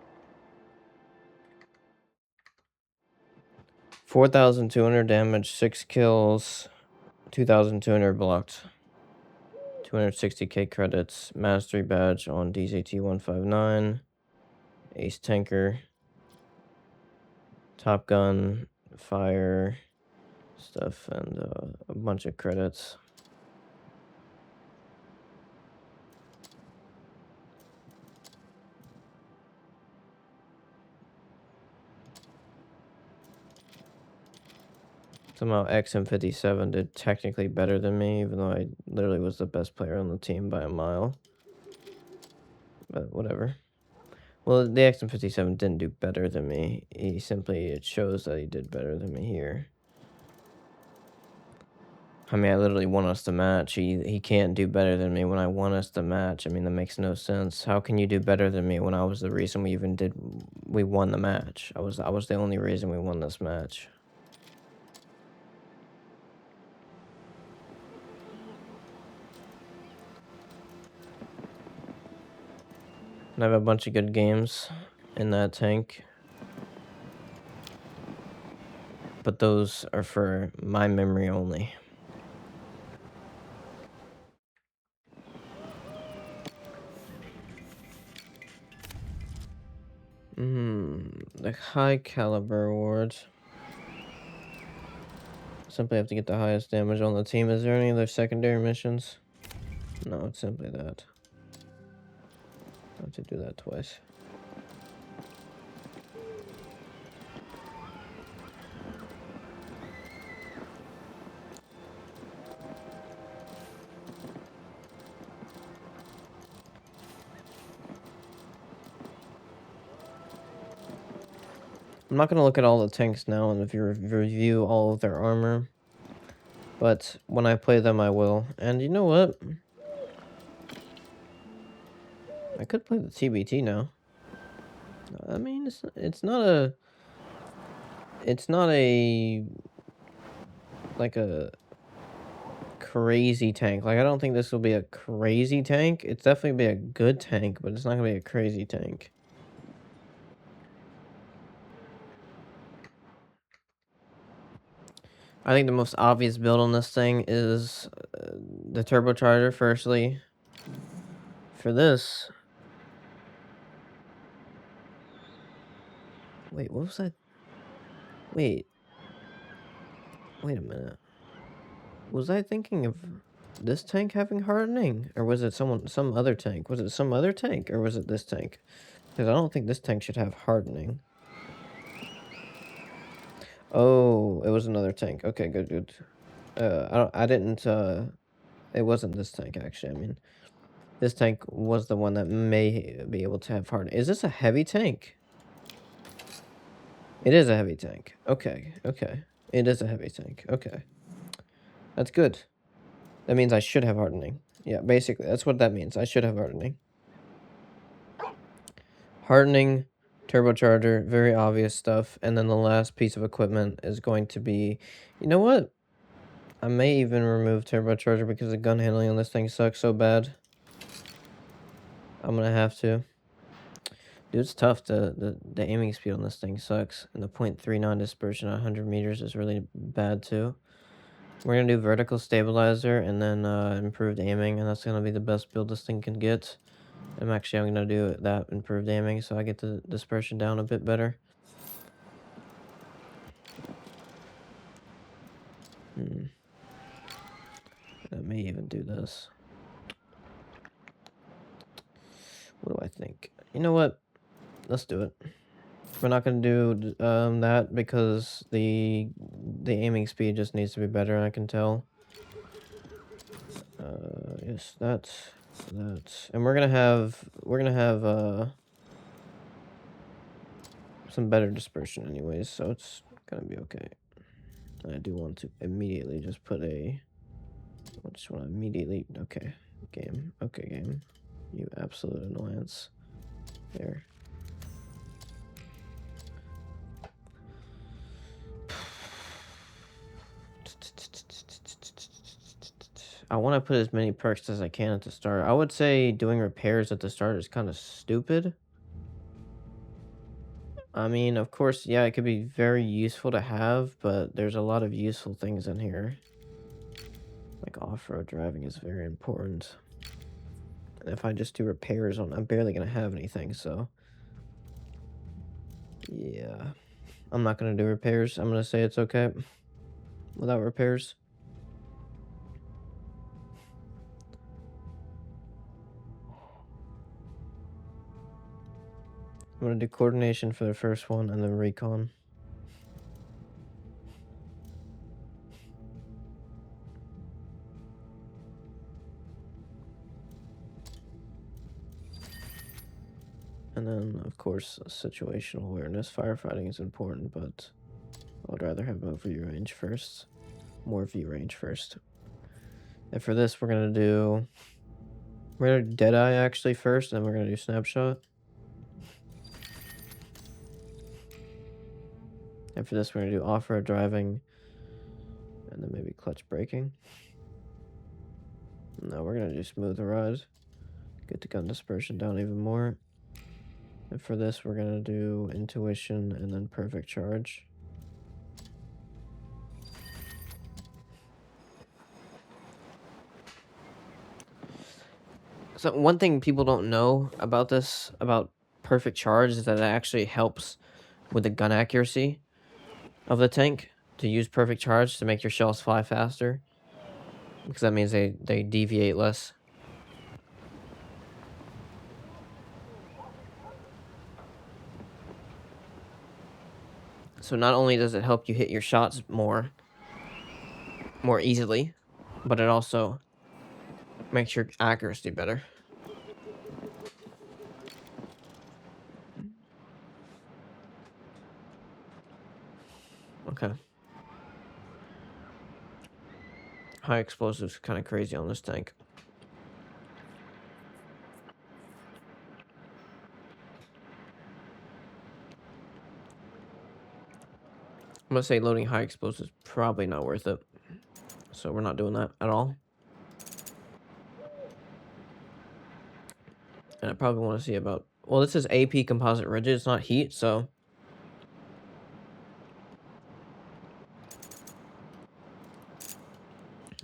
4,200 damage, 6 kills, 2,200 blocked. 260k credits, mastery badge on DZT 159, ace tanker, top gun, fire stuff, and a bunch of credits. Somehow XM57 did technically better than me, even though I literally was the best player on the team by a mile. But whatever. Well, the XM57 didn't do better than me. It shows that he did better than me here. I mean, I literally won us the match. He can't do better than me when I won us the match. I mean, that makes no sense. How can you do better than me when I was the reason we won the match? I was the only reason we won this match. And I have a bunch of good games in that tank. But those are for my memory only. The high caliber awards. Simply have to get the highest damage on the team. Is there any other secondary missions? No, it's simply that. I have to do that twice. I'm not going to look at all the tanks now and if you review all of their armor. But when I play them, I will. And you know what? I could play the TBT now. I mean, it's not a like a crazy tank. Like, I don't think this will be a crazy tank. It's definitely be a good tank, but it's not gonna be a crazy tank. I think the most obvious build on this thing is the turbocharger. Firstly, for this. Wait, what was that? Wait a minute. Was I thinking of this tank having hardening? Or was it some other tank? Was it some other tank? Or was it this tank? Because I don't think this tank should have hardening. Oh, it was another tank. Okay, good. It wasn't this tank, actually. I mean, this tank was the one that may be able to have hardening. Is this a heavy tank? It is a heavy tank. Okay. It is a heavy tank. Okay. That's good. That means I should have hardening. Yeah, basically, that's what that means. I should have hardening. Hardening Turbocharger, very obvious stuff. And then the last piece of equipment is going to be, you know what? I may even remove turbocharger because the gun handling on this thing sucks so bad. I'm gonna have to. Dude, it's tough. The aiming speed on this thing sucks. And the .39 dispersion at 100 meters is really bad too. We're gonna do vertical stabilizer and then improved aiming, and that's gonna be the best build this thing can get. I'm gonna do that improved aiming so I get the dispersion down a bit better. I may even do this. What do I think? You know what? Let's do it. We're not gonna do that because the aiming speed just needs to be better. I can tell. Yes, that, and we're gonna have some better dispersion anyways, so it's gonna be okay. I do want to immediately just put a. I just want to immediately. Okay, game. Okay, game. You absolute annoyance. There. I want to put as many perks as I can at the start. I would say doing repairs at the start is kind of stupid. I mean, of course, yeah, it could be very useful to have, but there's a lot of useful things in here. Like off-road driving is very important. And if I just do repairs on, I'm barely going to have anything, so. Yeah. I'm not going to do repairs. I'm going to say it's okay without repairs. I'm going to do coordination for the first one and then recon. And then, of course, situational awareness. Firefighting is important, but I would rather have more view range first. And for this, we're going to do Deadeye actually first, and then we're going to do Snapshot. And for this, we're going to do off-road driving, and then maybe clutch braking. No, we're going to do smooth ride. Get the gun dispersion down even more. And for this, we're going to do intuition and then perfect charge. So one thing people don't know about this, about perfect charge, is that it actually helps with the gun accuracy of the tank to use perfect charge to make your shells fly faster, because that means they deviate less. So not only does it help you hit your shots more easily, but it also makes your accuracy better. Okay. High explosives kind of crazy on this tank. I'm gonna say loading high explosives probably not worth it. So we're not doing that at all. And I probably want to see about, well, this is AP composite rigid, it's not heat, so.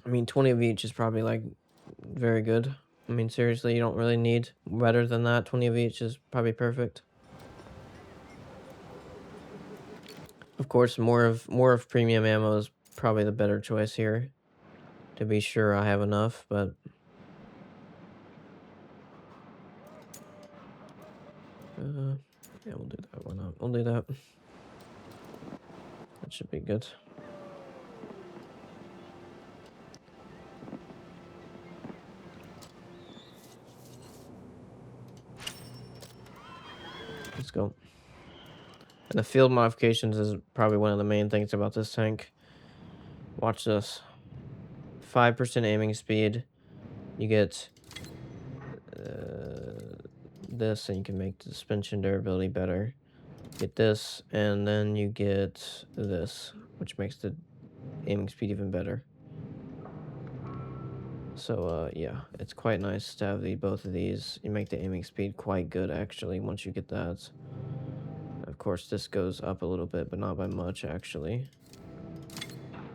I mean, 20 of each is probably like very good. I mean, seriously, you don't really need better than that. 20 of each is probably perfect. Of course, more of premium ammo is probably the better choice here. To be sure I have enough, but yeah, we'll do that. Why not? We'll do that. That should be good. Let's go. And the field modifications is probably one of the main things about this tank. Watch this. 5% aiming speed. You get this, and you can make the suspension durability better. Get this, and then you get this, which makes the aiming speed even better. So yeah, it's quite nice to have both of these. You make the aiming speed quite good actually once you get that. Of course, this goes up a little bit, but not by much actually.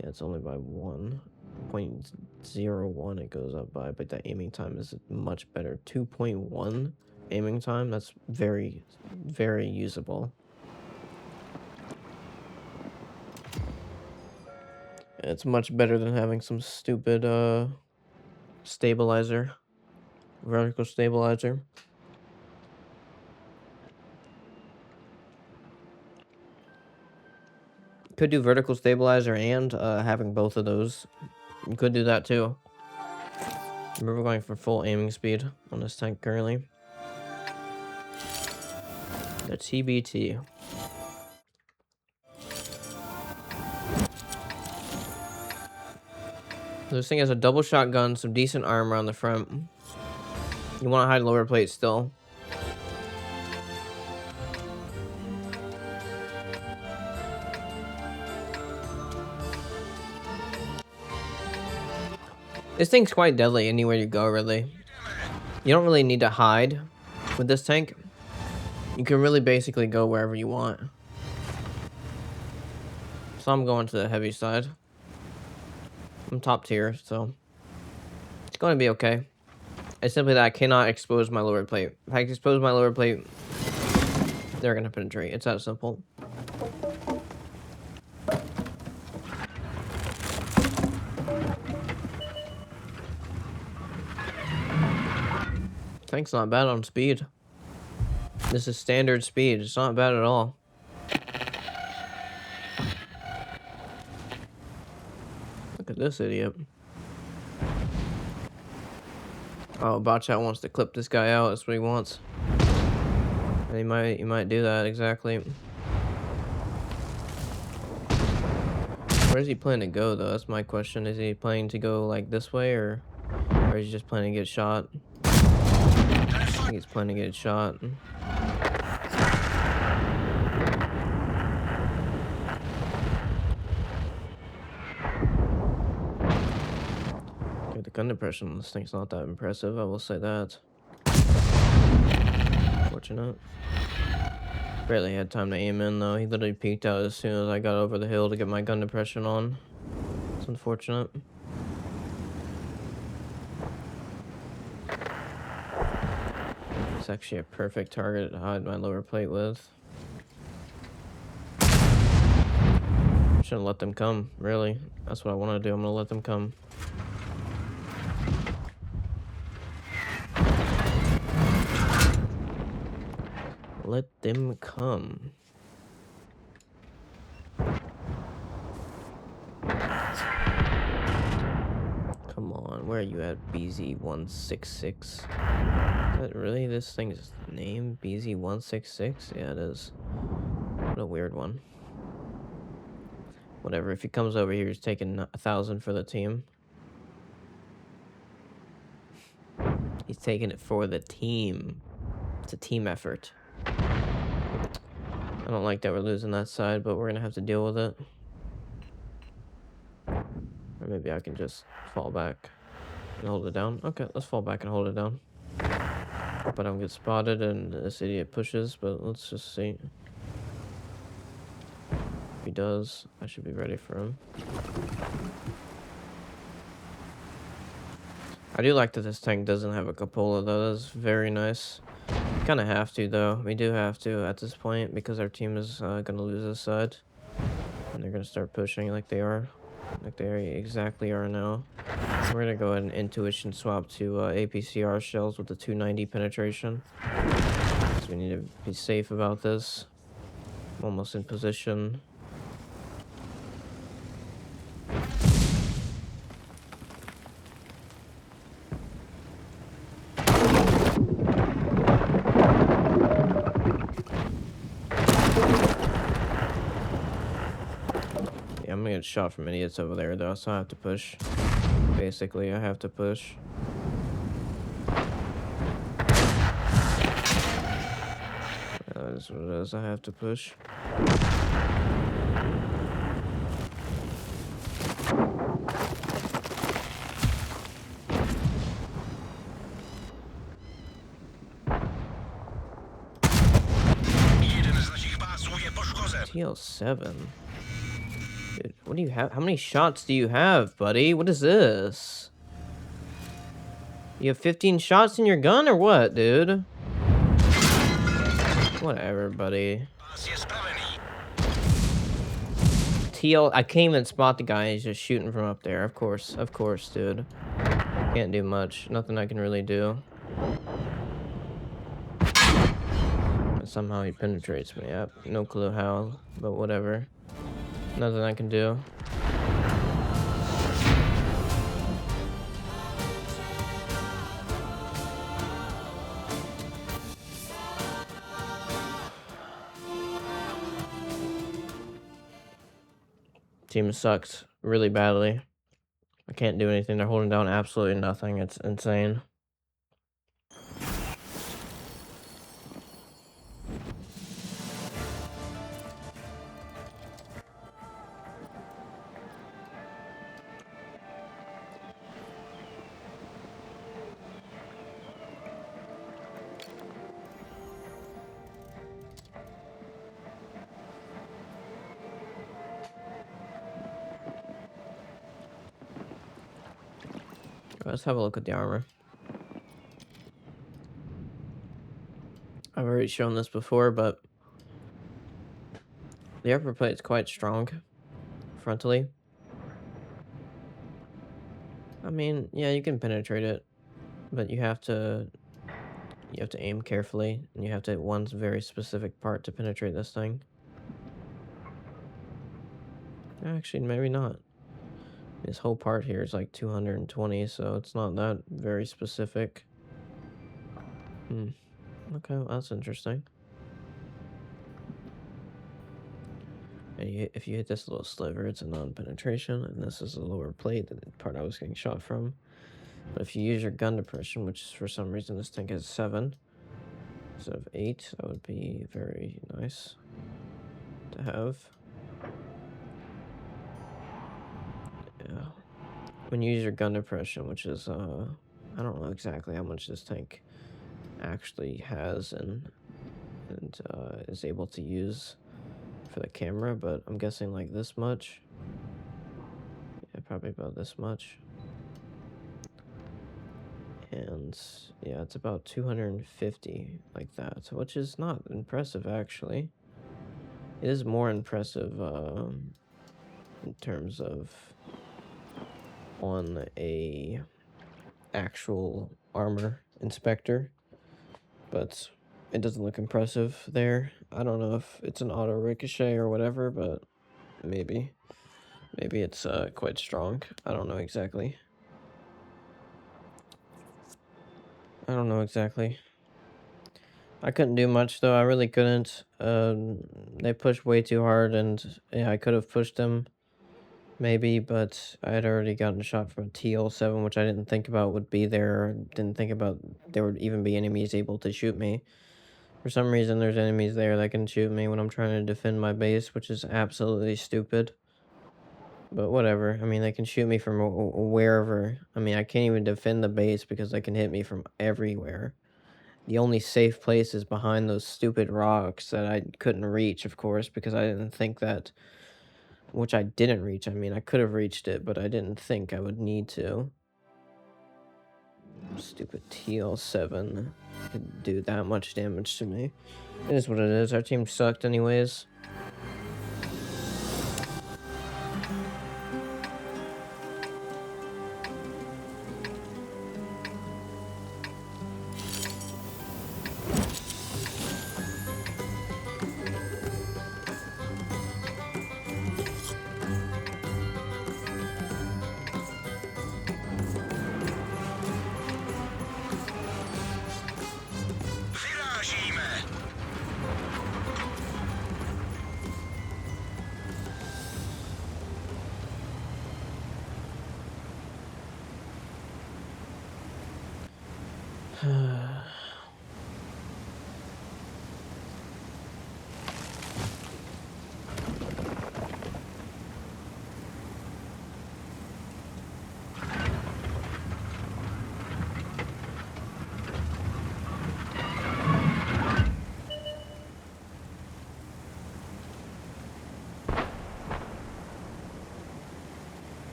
Yeah, it's only by 1.01 it goes up by, but the aiming time is much better. 2.1 aiming time, that's very, very usable. It's much better than having some stupid stabilizer, vertical stabilizer. Could do vertical stabilizer and having both of those. You could do that too. Remember, we're going for full aiming speed on this tank currently. The TBT. This thing has a double shotgun, some decent armor on the front. You want to hide lower plate still. This thing's quite deadly anywhere you go, really. You don't really need to hide with this tank. You can really basically go wherever you want. So I'm going to the heavy side. I'm top tier, so it's going to be okay. It's simply that I cannot expose my lower plate. If I expose my lower plate, they're going to penetrate. It's that simple. Tank's not bad on speed. This is standard speed. It's not bad at all. Look at this idiot. Oh, Botchat wants to clip this guy out. That's what he wants. And he might do that, exactly. Where is he planning to go, though? That's my question. Is he planning to go, like, this way, or is he just planning to get shot? I think he's planning to get shot. The gun depression on this thing's not that impressive, I will say that. Fortunate. Barely had time to aim in, though. He literally peeked out as soon as I got over the hill to get my gun depression on. It's unfortunate. It's actually a perfect target to hide my lower plate with. Shouldn't let them come, really. That's what I want to do. I'm gonna let them come. Let them come. Come on, where are you at, BZ166? Is that really this thing's name? BZ166? Yeah, it is. What a weird one. Whatever, if he comes over here, he's taking 1,000 for the team. He's taking it for the team. It's a team effort. I don't like that we're losing that side, but we're gonna have to deal with it. Or maybe I can just fall back and hold it down. Okay, let's fall back and hold it down. Hope I don't get spotted and this idiot pushes, but let's just see. If he does, I should be ready for him. I do like that this tank doesn't have a cupola, though. That's very nice. Kind of have to, though. We do have to at this point because our team is going to lose this side. And they're going to start pushing like they are. Like they exactly are now. We're going to go ahead and intuition swap to APCR shells with the 290 penetration. So we need to be safe about this. I'm almost in position. I'm gonna get shot from idiots over there, though, so I have to push. Basically, I have to push. That's what it is. I have to push. Jeden z naszych pasów je poszkodzony. TL7. Dude, what do you have? How many shots do you have, buddy? What is this? You have 15 shots in your gun or what, dude? Whatever, buddy. Pas jest pełen i I can't even spot the guy. He's just shooting from up there. Of course, dude. Can't do much. Nothing I can really do. But somehow he penetrates me. Yep, no clue how, but whatever. Nothing I can do. Team sucks really badly. I can't do anything. They're holding down absolutely nothing. It's insane. Let's have a look at the armor. I've already shown this before, but the upper plate's quite strong frontally. I mean, yeah, you can penetrate it, but you have to aim carefully, and you have to hit one very specific part to penetrate this thing. Actually, maybe not. This whole part here is like 220, so it's not that very specific. Okay, well, that's interesting. And if you hit this little sliver, it's a non-penetration, and this is the lower plate, the part I was getting shot from. But if you use your gun depression, which is for some reason this tank has 7 instead of 8, that would be very nice to have. Yeah. When you use your gun depression, which is, I don't know exactly how much this tank actually has and is able to use for the camera, but I'm guessing like this much. Yeah, probably about this much. And yeah, it's about 250 like that, which is not impressive actually. It is more impressive in terms of on a actual armor inspector, but it doesn't look impressive there. I don't know if it's an auto ricochet or whatever, but maybe it's quite strong. I don't know exactly. I couldn't do much though. I really couldn't. They pushed way too hard, and yeah, I could have pushed them maybe, but I had already gotten shot from a TL7, which I didn't think about would be there. Didn't think about there would even be enemies able to shoot me. For some reason, there's enemies there that can shoot me when I'm trying to defend my base, which is absolutely stupid. But whatever. I mean, they can shoot me from wherever. I mean, I can't even defend the base because they can hit me from everywhere. The only safe place is behind those stupid rocks that I couldn't reach, of course, because I didn't think that... Which I didn't reach. I mean, I could have reached it, but I didn't think I would need to. Stupid TL7 could do that much damage to me. It is what it is. Our team sucked anyways.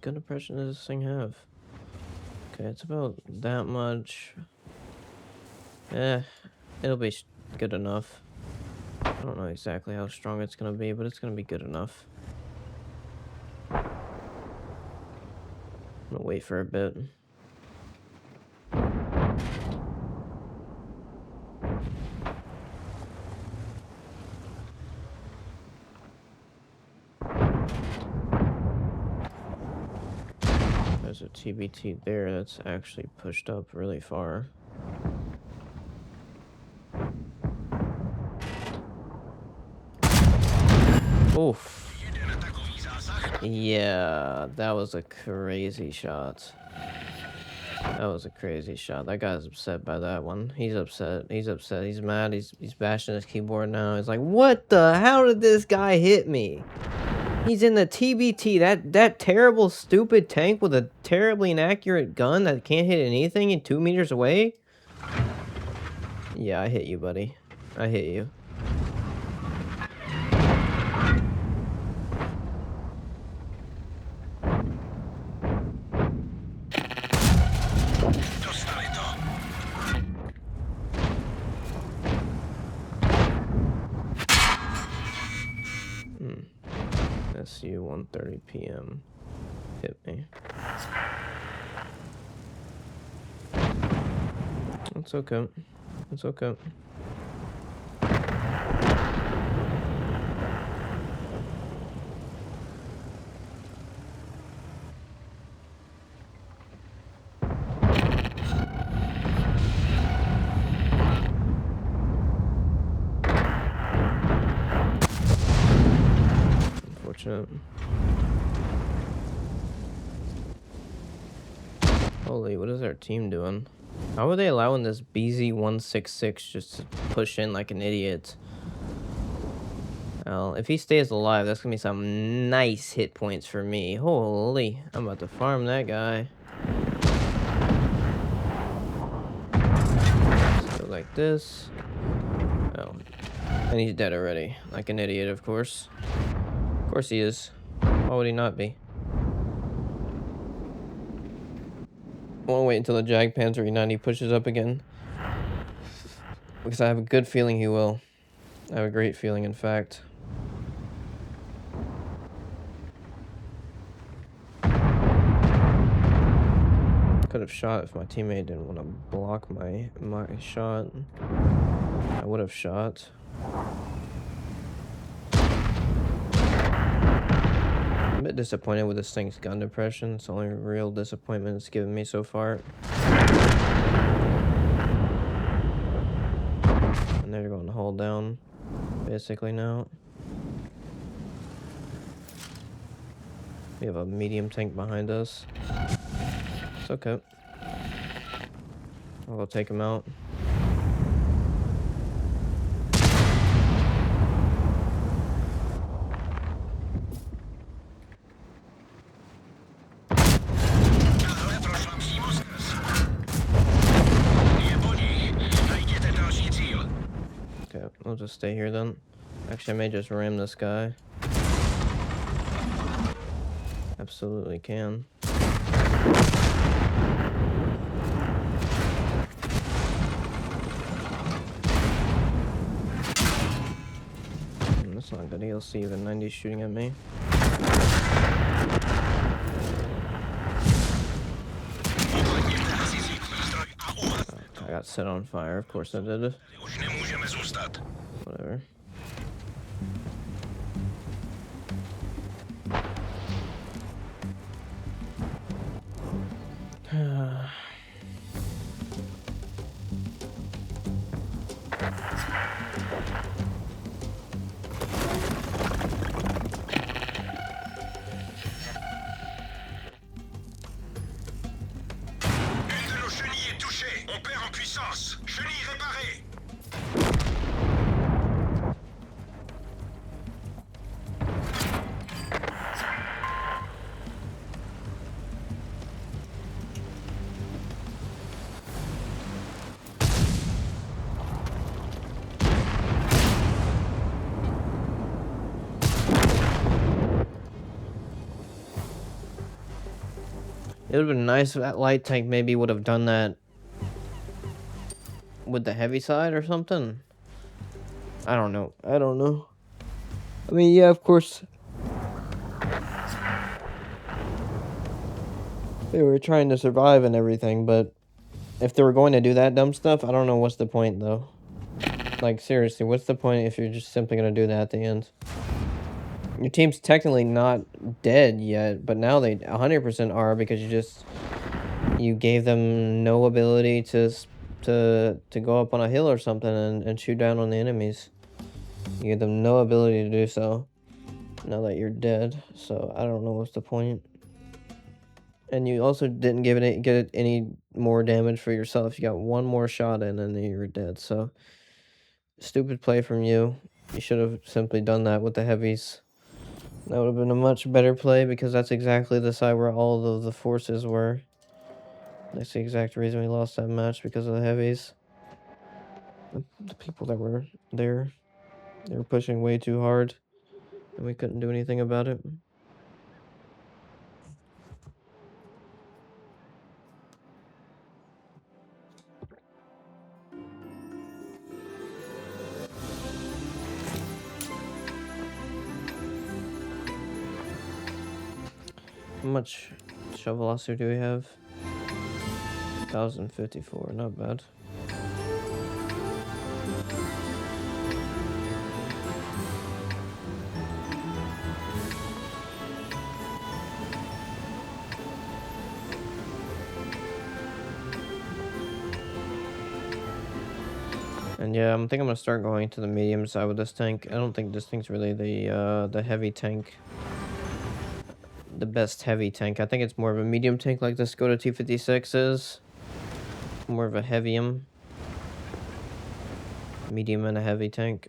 gun depression does this thing have? Okay, it's about that much. It'll be good enough. I don't know exactly how strong it's gonna be, but it's gonna be good enough. I'm gonna wait for a bit. There's a TBT there that's actually pushed up really far. Oof. Yeah, that was a crazy shot. That was a crazy shot. That guy's upset by that one. He's upset. He's upset. He's mad. He's bashing his keyboard now. He's like, what the? How did this guy hit me? He's in the TBT. That terrible, stupid tank with a terribly inaccurate gun that can't hit anything in 2 meters away? Yeah, I hit you, buddy. I hit you. SU 1:30 p.m. hit me. It's okay. It's okay. Unfortunate. Holy, what is our team doing? How are they allowing this BZ-166 just to push in like an idiot? Well, if he stays alive, that's gonna be some nice hit points for me. Holy, I'm about to farm that guy. So like this. Oh, and he's dead already. Like an idiot, of course. Of course he is. Why would he not be? I want to wait until the Jagdpanther E90 pushes up again. Because I have a good feeling he will. I have a great feeling, in fact. Could have shot if my teammate didn't want to block my shot. I would have shot. I'm a bit disappointed with this thing's gun depression. It's the only real disappointment it's given me so far. And they're going to hold down, basically, now. We have a medium tank behind us. It's okay. I'll go take him out. Okay, I'll just stay here then. Actually, I may just ram this guy. Absolutely can. That's not good. He'll see the 90 shooting at me. I got set on fire. Of course I did. Whatever. It would have been nice if that light tank maybe would have done that with the heavy side or something. I don't know. I don't know. I mean, yeah, of course. They were trying to survive and everything, but if they were going to do that dumb stuff, I don't know what's the point, though. Like, seriously, what's the point if you're just simply going to do that at the end? Your team's technically not dead yet, but now they 100% are because you gave them no ability to go up on a hill or something and shoot down on the enemies. You gave them no ability to do so now that you're dead, so I don't know what's the point. And you also didn't get any more damage for yourself. You got one more shot in and then you were dead, so stupid play from you. You should have simply done that with the heavies. That would have been a much better play because that's exactly the side where all of the forces were. That's the exact reason we lost that match, because of the heavies. The people that were there, they were pushing way too hard, and we couldn't do anything about it. How much shell velocity do we have? 1054, not bad. And yeah, I think I'm gonna start going to the medium side with this tank. I don't think this thing's really the heavy tank. The best heavy tank. I think it's more of a medium tank like the Skoda T56 is. More of a heavium. Medium and a heavy tank.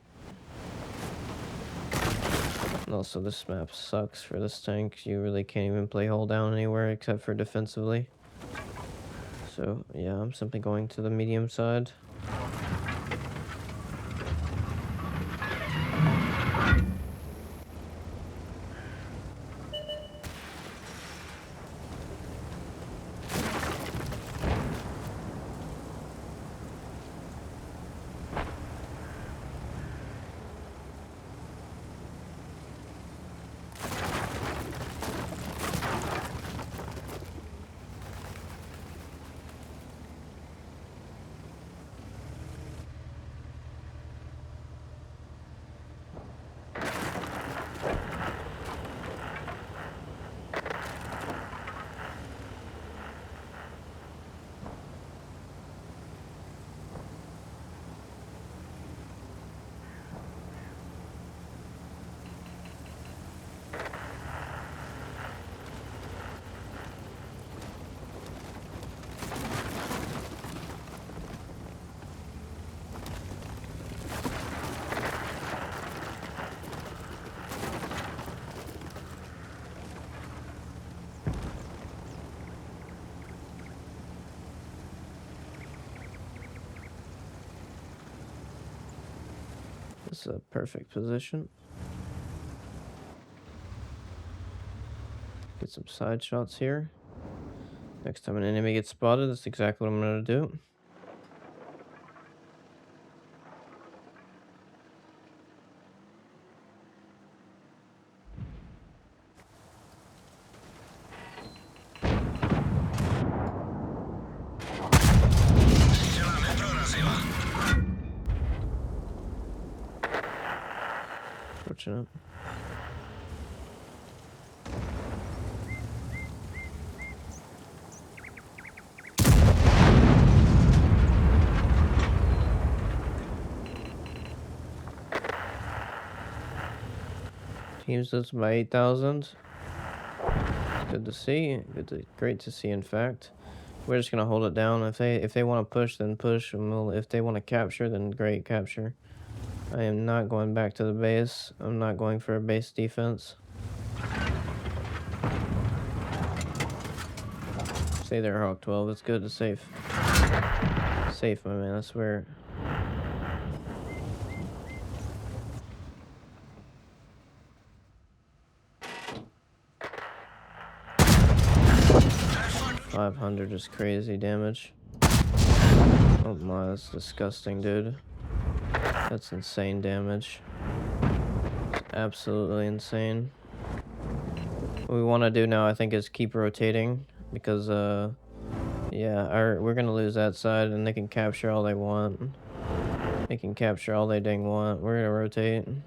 And also this map sucks for this tank. You really can't even play hold down anywhere except for defensively. So yeah, I'm simply going to the medium side. This is a perfect position. Get some side shots here. Next time an enemy gets spotted, that's exactly what I'm going to do. Fortunate. Teams this by 8,000. Good to see. Great to see. In fact, we're just gonna hold it down. If they want to push, then push. And if they want to capture, then great, capture. I am not going back to the base. I'm not going for a base defense. Stay there, Hawk 12. It's good. It's safe. Safe, my man. I swear. 500 is crazy damage. Oh my, that's disgusting, dude. That's insane damage. Absolutely insane. What we want to do now, I think, is keep rotating because, yeah, we're gonna lose that side, and they can capture all they want. They can capture all they dang want. We're gonna rotate. I'm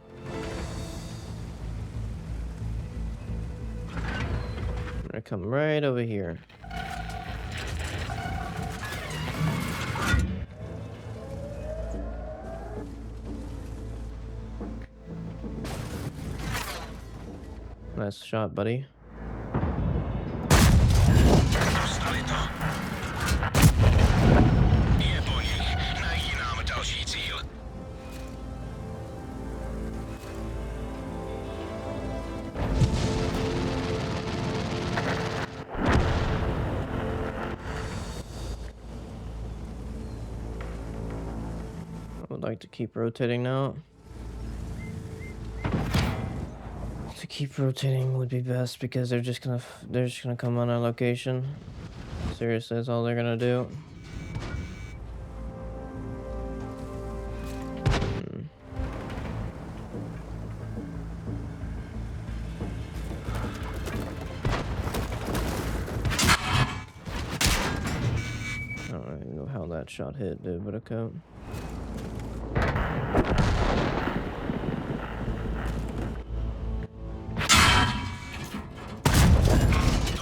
gonna come right over here. Nice shot, buddy. Dostali to. Je po nich. Najdi nám další cíl. I would like to keep rotating now. To keep rotating would be best because they're just gonna come on our location. Seriously, that's all they're gonna do. I don't even know how that shot hit, dude, but okay.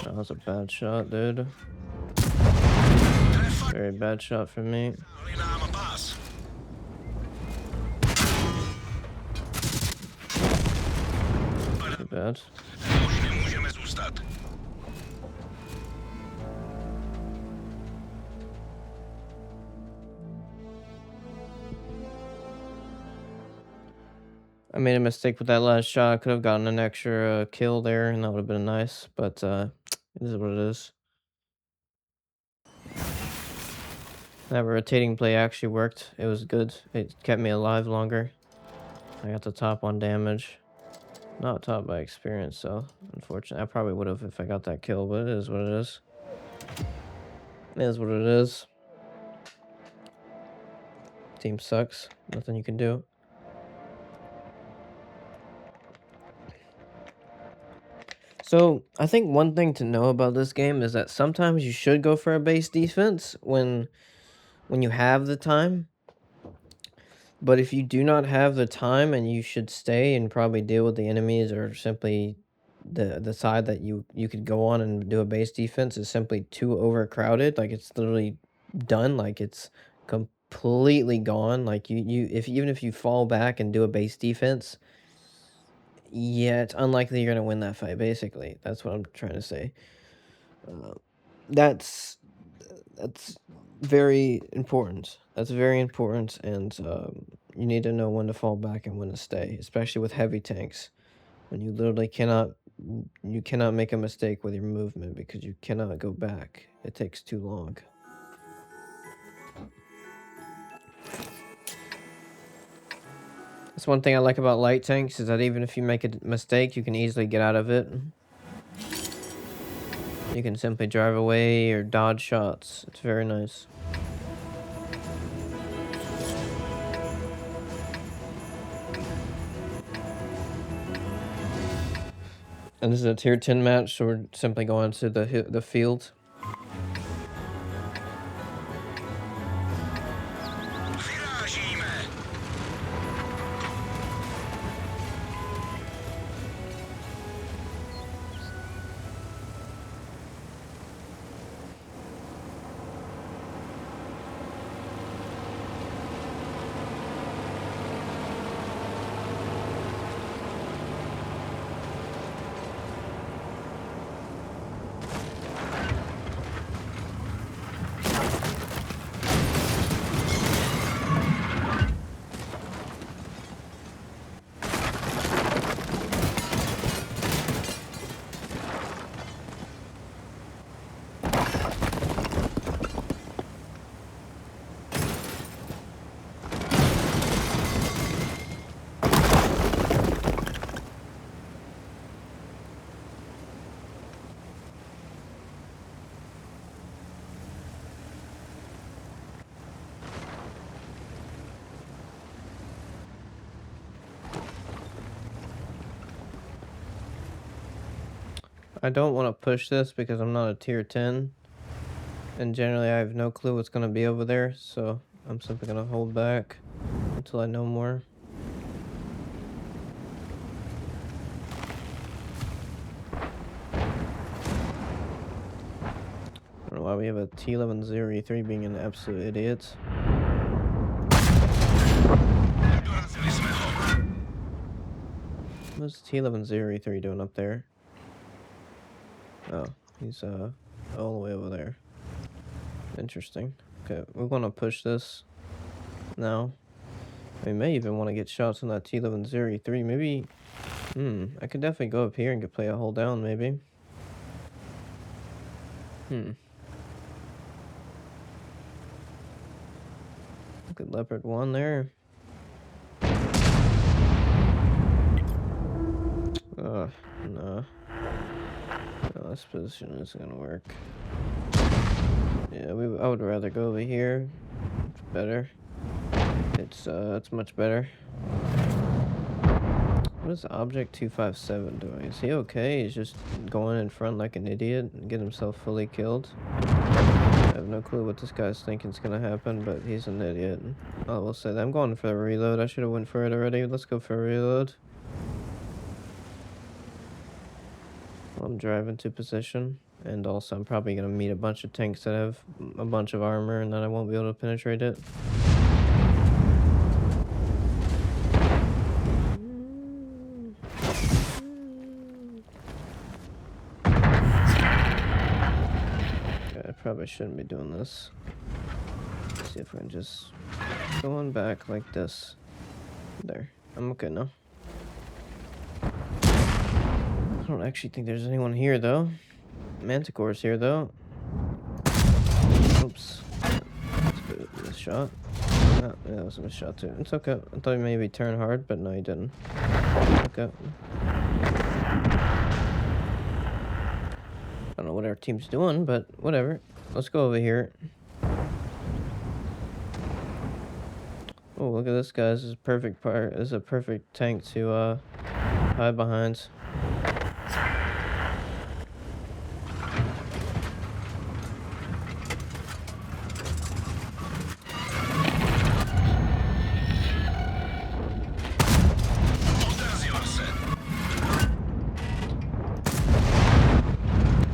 That was a bad shot, dude. Very bad shot for me. Dali nám pás. Too bad. Už nemůžeme zůstat. I made a mistake with that last shot. I could have gotten an extra kill there, and that would have been nice. But it is what it is. That rotating play actually worked. It was good. It kept me alive longer. I got the top on damage. Not top by experience, so unfortunately. I probably would have if I got that kill, but it is what it is. It is what it is. Team sucks. Nothing you can do. So, I think one thing to know about this game is that sometimes you should go for a base defense when you have the time. But if you do not have the time, and you should stay and probably deal with the enemies, or simply the side that you could go on and do a base defense is simply too overcrowded. Like, it's literally done. Like, it's completely gone. Like, even if you fall back and do a base defense, yeah, it's unlikely you're gonna win that fight. Basically, that's what I'm trying to say. That's very important. That's very important, and you need to know when to fall back and when to stay, especially with heavy tanks. When you literally cannot make a mistake with your movement because you cannot go back. It takes too long. That's one thing I like about light tanks, is that even if you make a mistake, you can easily get out of it. You can simply drive away or dodge shots. It's very nice. And this is a tier 10 match, so we're simply going to the field. Vyrážíme. I don't want to push this because I'm not a tier 10. And generally I have no clue what's going to be over there. So I'm simply going to hold back until I know more. I don't know why we have a T11-0E3 being an absolute idiot. What's T11-0E3 doing up there? Oh, he's all the way over there. Interesting. Okay, we're gonna push this now. We may even want to get shots on that T11-0E3. Maybe, I could definitely go up here and play a hold down, maybe. Look at Leopard 1 there. No. No, this position isn't gonna work. Yeah, I would rather go over here. It's better. It's much better. What is Object 257 doing? Is he okay? He's just going in front like an idiot and get himself fully killed. I have no clue what this guy's thinking is gonna happen, but he's an idiot. I will say that. I'm going for a reload. I should have went for it already. Let's go for a reload. I'm driving to position, and also I'm probably gonna meet a bunch of tanks that have a bunch of armor, and then I won't be able to penetrate it. I probably shouldn't be doing this. Let's see if we can just go on back like this. There. I'm okay now. I don't actually think there's anyone here, though. Manticore's here, though. Oops. That's a shot. Oh, yeah, that was a shot, too. It's okay. I thought he maybe turned hard, but no, he didn't. Okay. I don't know what our team's doing, but whatever. Let's go over here. Oh, look at this, guys. This is a perfect part. This is a perfect tank to hide behind.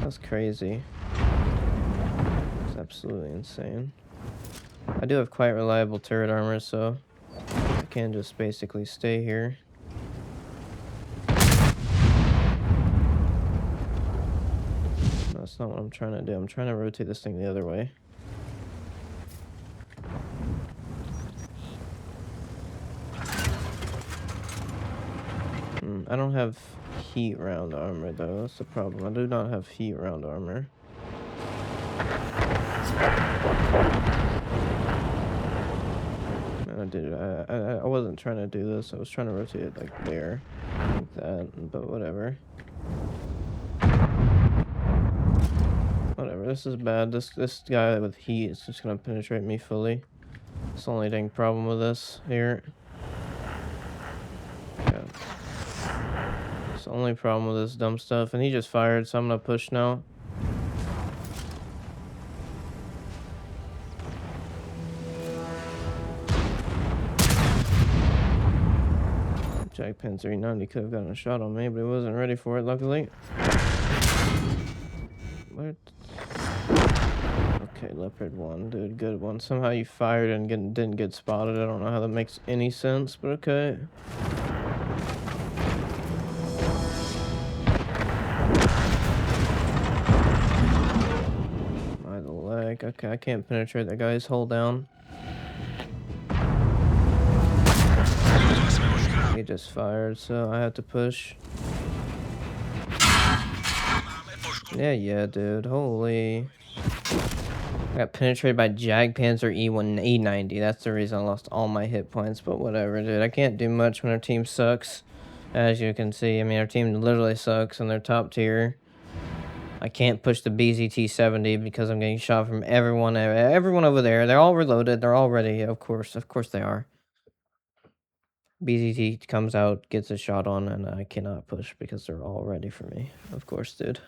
That's crazy. It's absolutely insane. I do have quite reliable turret armor, so I can just basically stay here. That's not what I'm trying to do. I'm trying to rotate this thing the other way. I don't have heat round armor, though. That's the problem. I do not have heat round armor. I wasn't trying to do this. I was trying to rotate it like there, like that, but whatever. Whatever, this is bad. This guy with heat is just gonna penetrate me fully. It's the only dang problem with this here. Yeah. It's the only problem with this dumb stuff, and he just fired, so I'm gonna push now. Jagdpanzer E90 could have gotten a shot on me, but he wasn't ready for it, luckily. What? Okay, Leopard 1, dude, good one. Somehow you fired and didn't get spotted. I don't know how that makes any sense, but okay. By the leg. Okay, I can't penetrate that guy's hull down. He just fired, so I have to push. Yeah, dude. Holy. I got penetrated by Jagdpanzer E90. That's the reason I lost all my hit points, but whatever, dude. I can't do much when our team sucks. As you can see, I mean, our team literally sucks and they're top tier. I can't push the BZT-70 because I'm getting shot from everyone over there. They're all reloaded. They're all ready. Of course they are. BZT comes out, gets a shot on, and I cannot push because they're all ready for me. Of course, dude.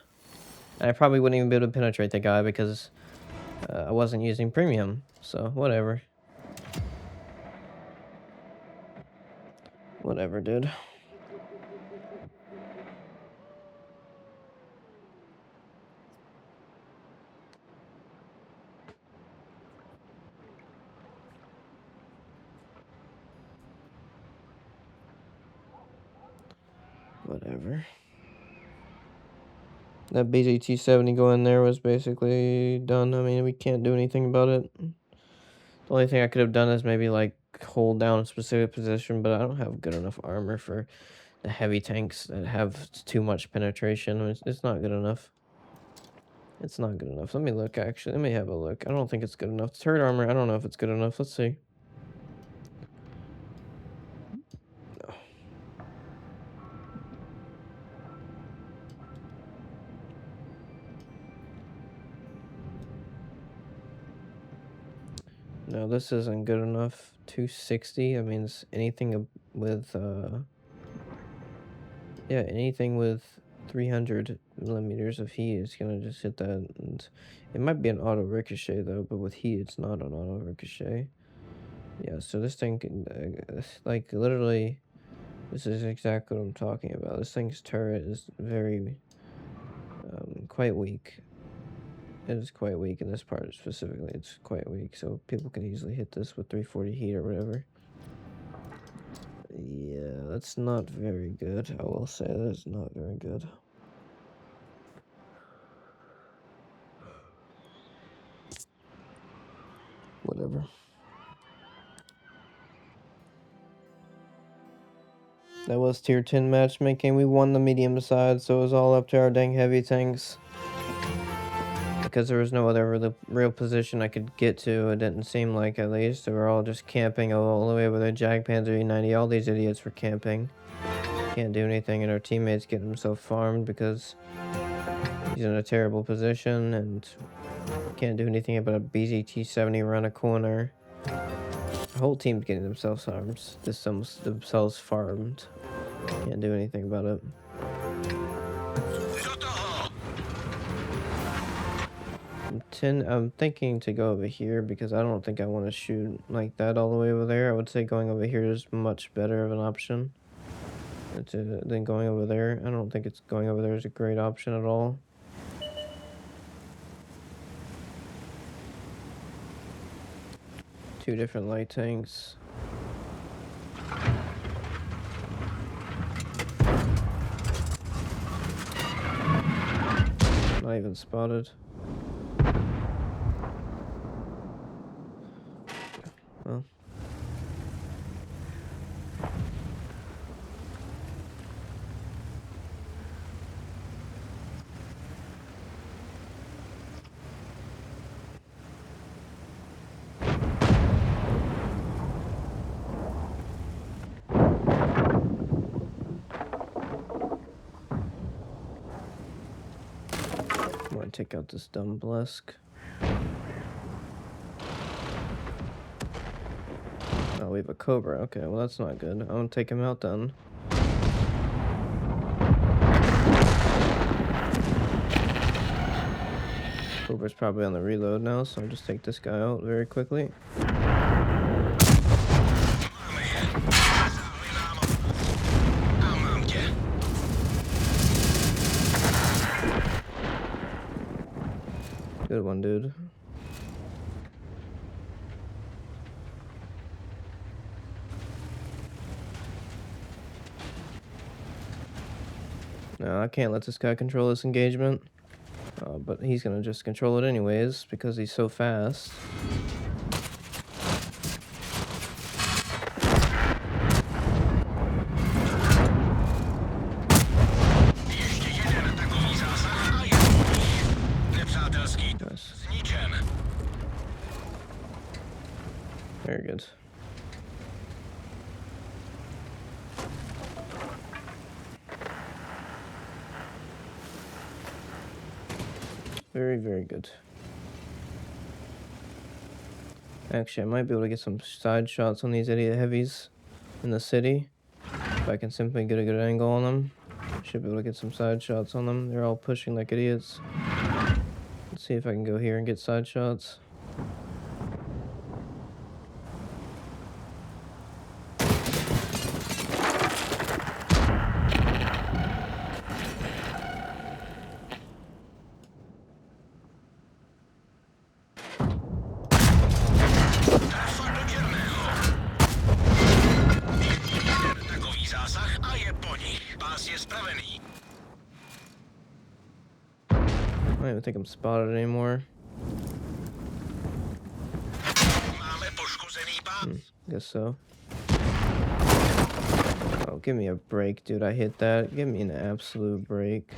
And I probably wouldn't even be able to penetrate the guy because I wasn't using premium. So, whatever. Whatever, dude. Whatever. That BZT-70 going there was basically done. I mean, we can't do anything about it. The only thing I could have done is maybe, like, hold down a specific position, but I don't have good enough armor for the heavy tanks that have too much penetration. I mean, it's not good enough. It's not good enough. Let me look, actually. Let me have a look. I don't think it's good enough. Turret armor, I don't know if it's good enough. Let's see. No, this isn't good enough. 260, that means anything with, yeah, anything with 300 millimeters of heat is gonna just hit that. And it might be an auto ricochet though, but with heat, it's not an auto ricochet. Yeah, so this thing can, like, literally, this is exactly what I'm talking about. This thing's turret is very, quite weak. It is quite weak in this part specifically. It's quite weak, so people can easily hit this with 340 heat or whatever. Yeah, that's not very good. I will say that's not very good. Whatever. That was tier 10 matchmaking. We won the medium side, so it was all up to our dang heavy tanks. Because there was no other real position I could get to, it didn't seem like, at least. They were all just camping all the way with their Jagdpanzer E90. All these idiots were camping. Can't do anything, and our teammates get himself farmed because he's in a terrible position, and can't do anything about a BZT-70 around a corner. The whole team's getting themselves farmed. Can't do anything about it. I'm thinking to go over here because I don't think I want to shoot like that all the way over there. I would say going over here is much better of an option than going over there. I don't think going over there is a great option at all. Two different light tanks. Not even spotted. Well. I'm gonna take out this dumb Blesk. Oh, we have a Cobra. Okay, well that's not good. I won't take him out then. Cobra's probably on the reload now, so I'll just take this guy out very quickly. Good one, dude. No, I can't let this guy control this engagement. But he's gonna just control it anyways because he's so fast. Very good. Very, very good. Actually, I might be able to get some side shots on these idiot heavies in the city. If I can simply get a good angle on them. Should be able to get some side shots on them. They're all pushing like idiots. Let's see if I can go here and get side shots. Takový zásah a je po nich. Pás je spravený. I don't even think I'm spotted anymore. Máme poškozený pás. Guess so. Oh, give me a break, dude. I hit that. Give me an absolute break.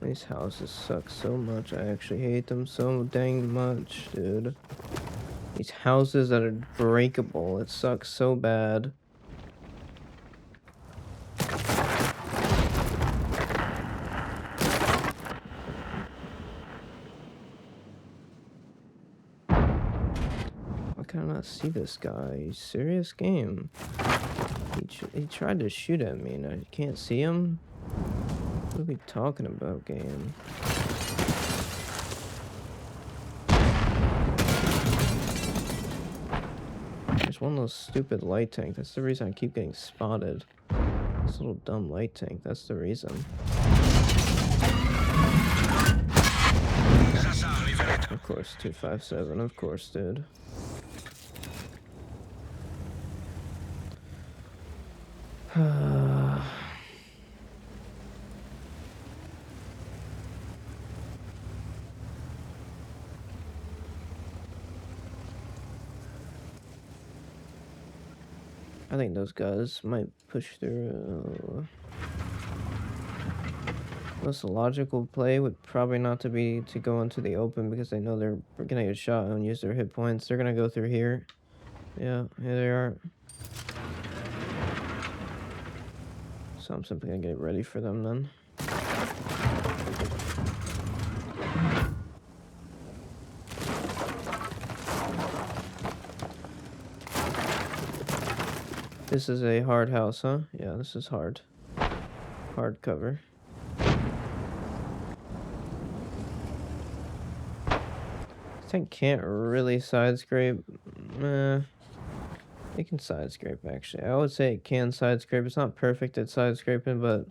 These houses suck so much. I actually hate them so dang much, dude. These houses that are breakable, it sucks so bad. Why can I not see this guy? Are you serious, game? He tried to shoot at me and I can't see him? What are we talking about, game? There's one of those stupid light tanks. That's the reason I keep getting spotted. This little dumb light tank. That's the reason. Of course, 257. Of course, dude. I think those guys might push through. Most logical play would probably not to be to go into the open because they know they're gonna get shot and use their hit points. They're gonna go through here. Yeah, here they are. So I'm simply gonna get ready for them then. This is a hard house, huh? Yeah, this is hard. Hard cover. This tank can't really side scrape. It can side scrape actually. I would say it can side scrape. It's not perfect at side scraping, but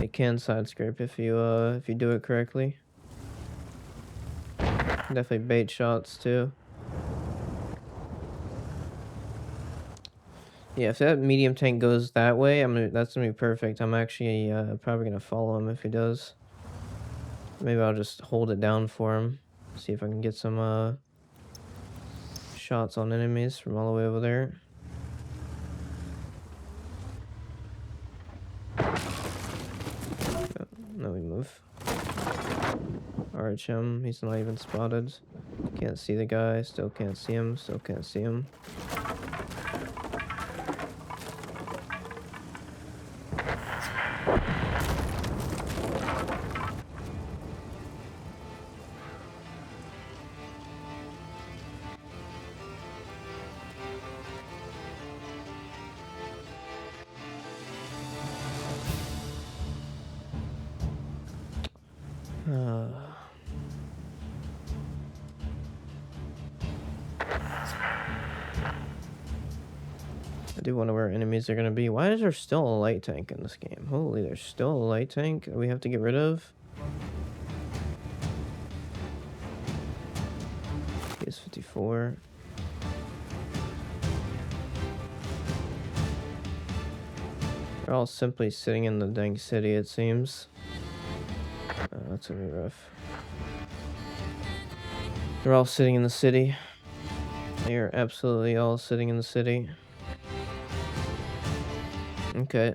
it can side scrape if you do it correctly. Definitely bait shots too. Yeah, if that medium tank goes that way, that's gonna be perfect. I'm actually probably gonna follow him if he does. Maybe I'll just hold it down for him. See if I can get some shots on enemies from all the way over there. No, we move. RHM, he's not even spotted. Can't see the guy, still can't see him, still can't see him. I do wonder where enemies are going to be. Why is there still a light tank in this game? Holy, there's still a light tank we have to get rid of? PS54. They're all simply sitting in the dang city, it seems. That's gonna be rough. They're all sitting in the city. They are absolutely all sitting in the city. Okay.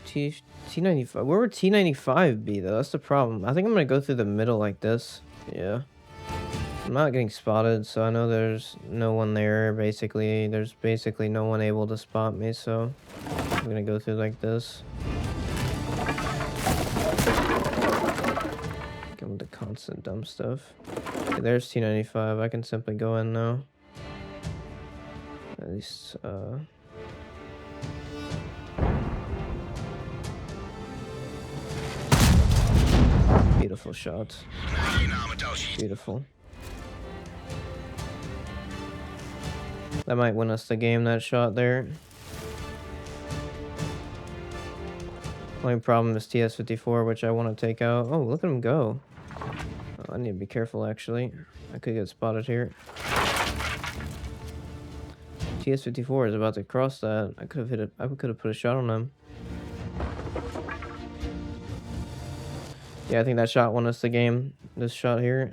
T95. Where would T95 be, though? That's the problem. I think I'm gonna go through the middle like this. Yeah. I'm I'm not getting spotted, so I know there's no one there, basically. There's basically no one able to spot me, so I'm gonna go through like this. Come with the constant dumb stuff. Okay, there's T95. I can simply go in now. At least, beautiful shot. Beautiful. That might win us the game, that shot there. Only problem is TS-54, which I want to take out. Oh, look at him go. Oh, I need to be careful, actually. I could get spotted here. TS-54 is about to cross that. I could have hit it. I could have put a shot on him. Yeah, I think that shot won us the game. This shot here.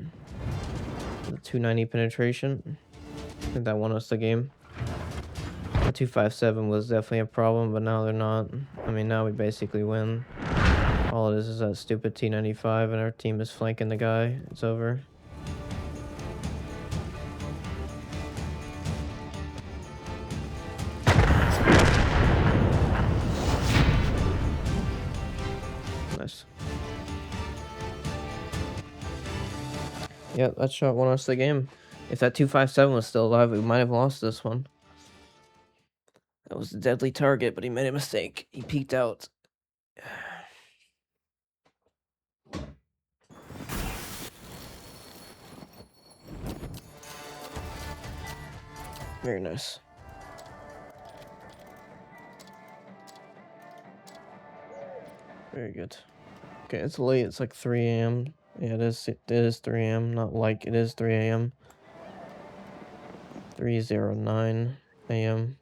The 290 penetration. I think that won us the game. The 257 was definitely a problem, but now they're not. I mean, now we basically win. All it is that stupid T95, and our team is flanking the guy. It's over. Nice. Yep, that shot won us the game. If that 257 was still alive, we might have lost this one. That was the deadly target, but he made a mistake. He peeked out. Very nice. Very good. Okay, it's late. It's like 3 a.m. Yeah, it is 3 a.m. Not like, it is 3 a.m. 3:09 a.m.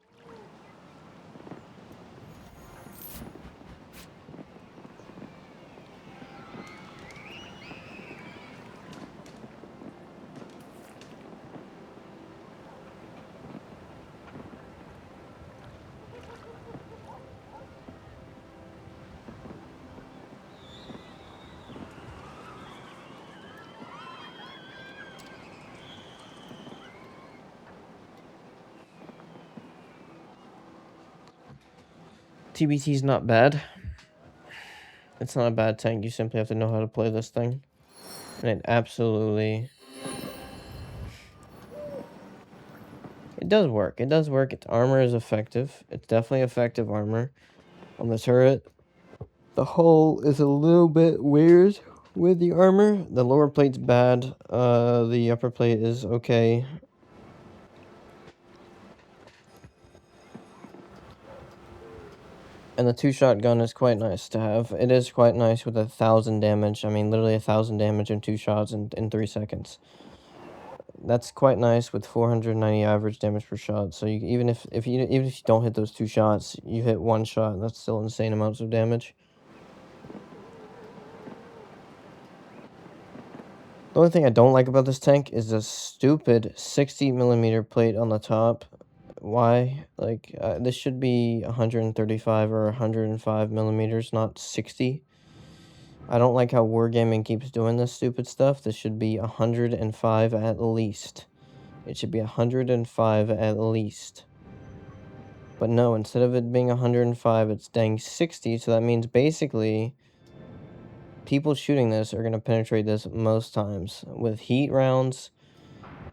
TBT's not bad. It's not a bad tank. You simply have to know how to play this thing. And it absolutely... It does work. It does work. Its armor is effective. It's definitely effective armor. On the turret, the hull is a little bit weird with the armor. The lower plate's bad. The upper plate is okay. And the 2-shot gun is quite nice to have. It is quite nice with 1,000 damage. I mean, literally 1,000 damage in 2 shots in 3 seconds. That's quite nice with 490 average damage per shot. So you, even if you don't hit those 2 shots, you hit 1 shot. That's still insane amounts of damage. The only thing I don't like about this tank is the stupid 60mm plate on the top. Why? Like, this should be 135 or 105 millimeters, not 60. I don't like how Wargaming keeps doing this stupid stuff. This should be 105 at least. It should be 105 at least. But no, instead of it being 105, it's dang 60. So that means basically people shooting this are going to penetrate this most times with heat rounds.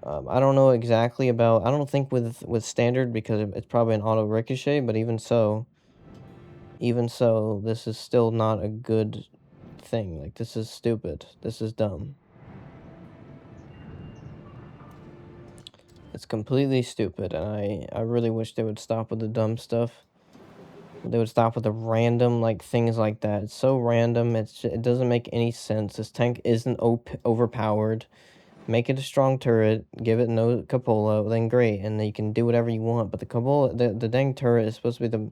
I don't know exactly about, I don't think with standard, because it's probably an auto ricochet, but even so, this is still not a good thing. Like, this is stupid. This is dumb. It's completely stupid, and I really wish they would stop with the dumb stuff. They would stop with the random, like, things like that. It's so random, it doesn't make any sense. This tank isn't overpowered. Make it a strong turret, give it no cupola, then great, and then you can do whatever you want. But the cupola, the dang turret is supposed to be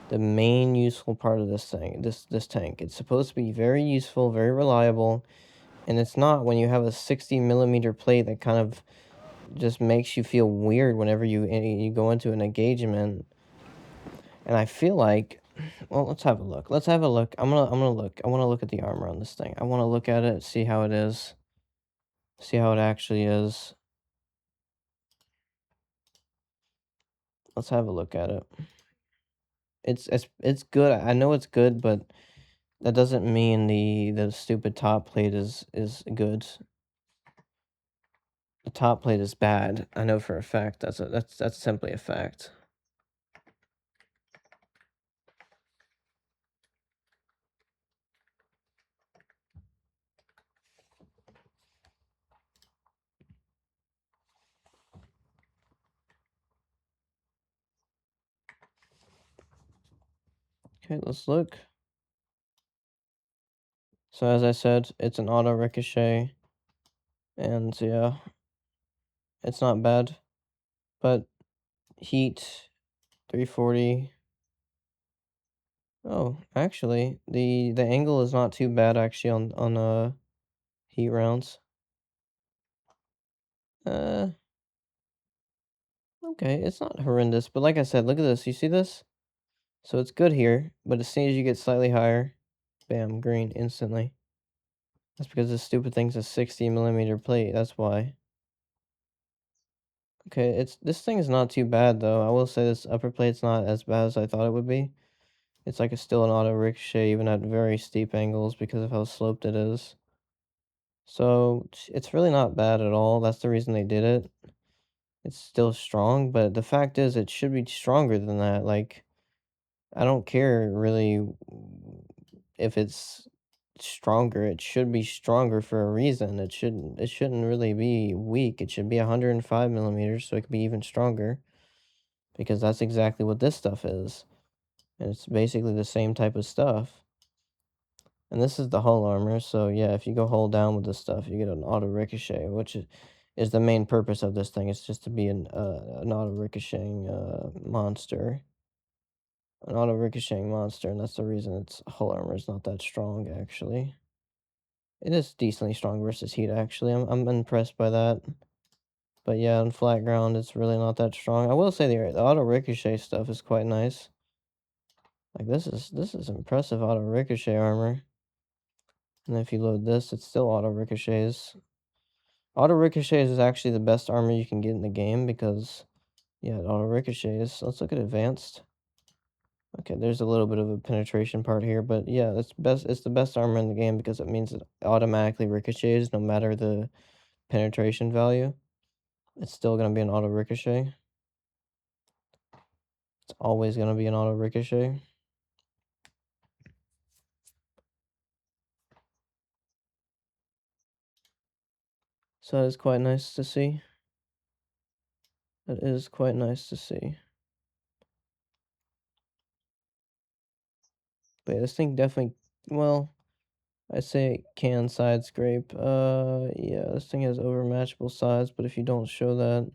the main useful part of this thing, this tank. It's supposed to be very useful, very reliable, and it's not when you have a 60mm plate that kind of just makes you feel weird whenever you go into an engagement. And I feel like, well, let's have a look. Let's have a look. I'm gonna look. I want to look at the armor on this thing. I want to look at it, see how it is. See how it actually is. Let's have a look at it. It's good. I know it's good, but that doesn't mean the stupid top plate is good. The top plate is bad. I know for a fact. That's simply a fact. Okay, let's look. So as I said, it's an auto ricochet, and yeah, it's not bad. But heat 340. Oh, actually, the angle is not too bad actually on heat rounds. Uh, okay, it's not horrendous, but like I said, look at this. You see this? So it's good here, but as soon as you get slightly higher, bam, green instantly. That's because this stupid thing's a 60 millimeter plate. That's why. Okay, this thing is not too bad though. I will say this upper plate's not as bad as I thought it would be. It's like it's still an auto ricochet even at very steep angles because of how sloped it is. So it's really not bad at all. That's the reason they did it. It's still strong, but the fact is it should be stronger than that. Like I don't care really if it's stronger. It should be stronger for a reason. It shouldn't really be weak. It should be 105 millimeters so it could be even stronger because that's exactly what this stuff is. And it's basically the same type of stuff. And this is the hull armor, so yeah, if you go hull down with this stuff, you get an auto ricochet, which is the main purpose of this thing. It's just to be an auto ricocheting monster. An auto ricocheting monster, and that's the reason its hull armor is not that strong, actually. It is decently strong versus heat, actually. I'm impressed by that. But yeah, on flat ground, it's really not that strong. I will say the auto ricochet stuff is quite nice. Like this is impressive auto ricochet armor. And if you load this, it still auto ricochets. Auto ricochets is actually the best armor you can get in the game because, yeah, it auto ricochets. Let's look at advanced. Okay, there's a little bit of a penetration part here, but yeah, it's the best armor in the game because it means it automatically ricochets no matter the penetration value. It's still gonna be an auto ricochet. It's always gonna be an auto ricochet. So that is quite nice to see. That is quite nice to see. But yeah, this thing definitely, well, I say it can side scrape. Yeah, this thing has overmatchable sides, but if you don't show that,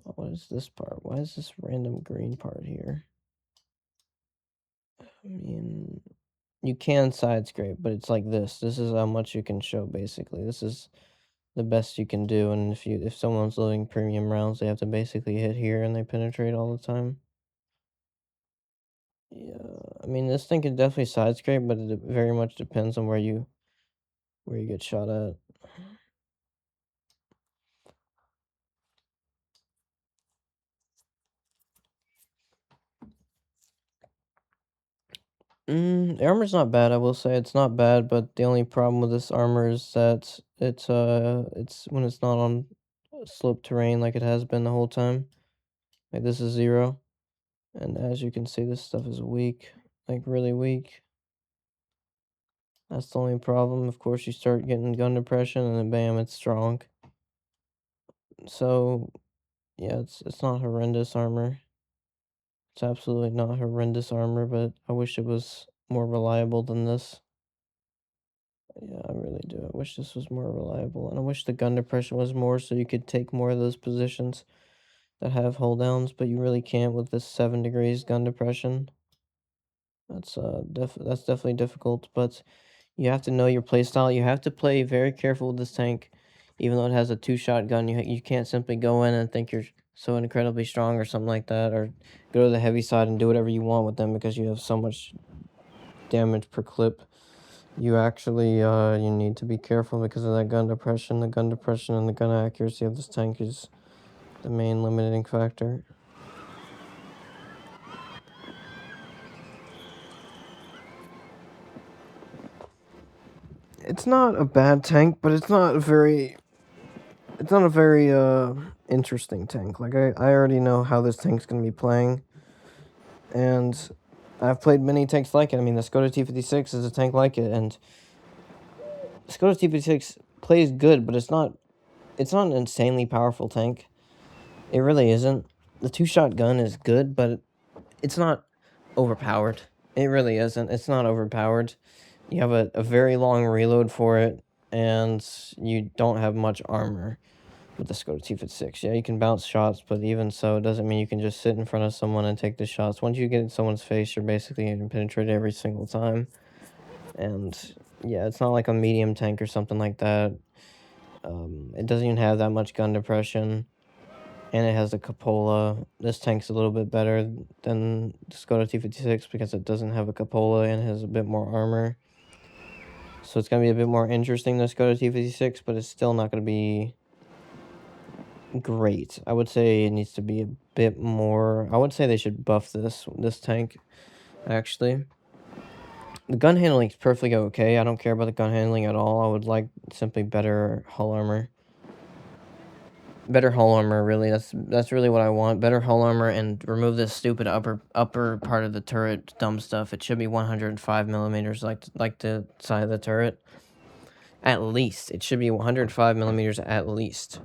what is this part? Why is this random green part here? I mean, you can side scrape, but it's like this. This is how much you can show, basically. This is the best you can do, and if someone's loading premium rounds, they have to basically hit here and they penetrate all the time. Yeah, I mean, this thing can definitely side scrape, but it very much depends on where you get shot at. The armor's not bad, I will say it's not bad, but the only problem with this armor is that it's when it's not on slope terrain like it has been the whole time. Like this is 0, and as you can see, this stuff is weak, like really weak. That's the only problem. Of course, you start getting gun depression, and then bam, it's strong. So yeah, it's not horrendous armor. It's absolutely not horrendous armor, but I wish it was more reliable than this. Yeah, I really do. I wish this was more reliable, and I wish the gun depression was more so you could take more of those positions that have hold downs, but you really can't with this 7 degrees gun depression. That's definitely difficult, but you have to know your play style. You have to play very careful with this tank, even though it has a 2-shot gun. You can't simply go in and think you're so incredibly strong or something like that, or go to the heavy side and do whatever you want with them because you have so much damage per clip. you actually you need to be careful because of that gun depression. The gun depression and the gun accuracy of this tank is the main limiting factor. It's not a bad tank, but it's not a very interesting tank. Like I already know how this tank's gonna be playing, and I've played many tanks like it. I mean, the Skoda T56 is a tank like it, and the Skoda T56 plays good, but it's not an insanely powerful tank. It really isn't. The two-shot gun is good, but it's not overpowered. It really isn't. It's not overpowered. You have a very long reload for it, and you don't have much armor with the Skoda T56. Yeah, you can bounce shots, but even so, it doesn't mean you can just sit in front of someone and take the shots. Once you get in someone's face, you're basically getting penetrated every single time. And yeah, it's not like a medium tank or something like that. It doesn't even have that much gun depression. And it has a cupola. This tank's a little bit better than the Skoda T56 because it doesn't have a cupola and has a bit more armor. So it's going to be a bit more interesting than Skoda T56, but it's still not going to be great. I would say it needs to be a bit more. I would say they should buff this tank, actually. The gun handling is perfectly okay. I don't care about the gun handling at all. I would like simply better hull armor. Better hull armor, really. That's really what I want. Better hull armor, and remove this stupid upper part of the turret dumb stuff. It should be 105 millimeters, like the side of the turret. At least it should be 105 millimeters at least.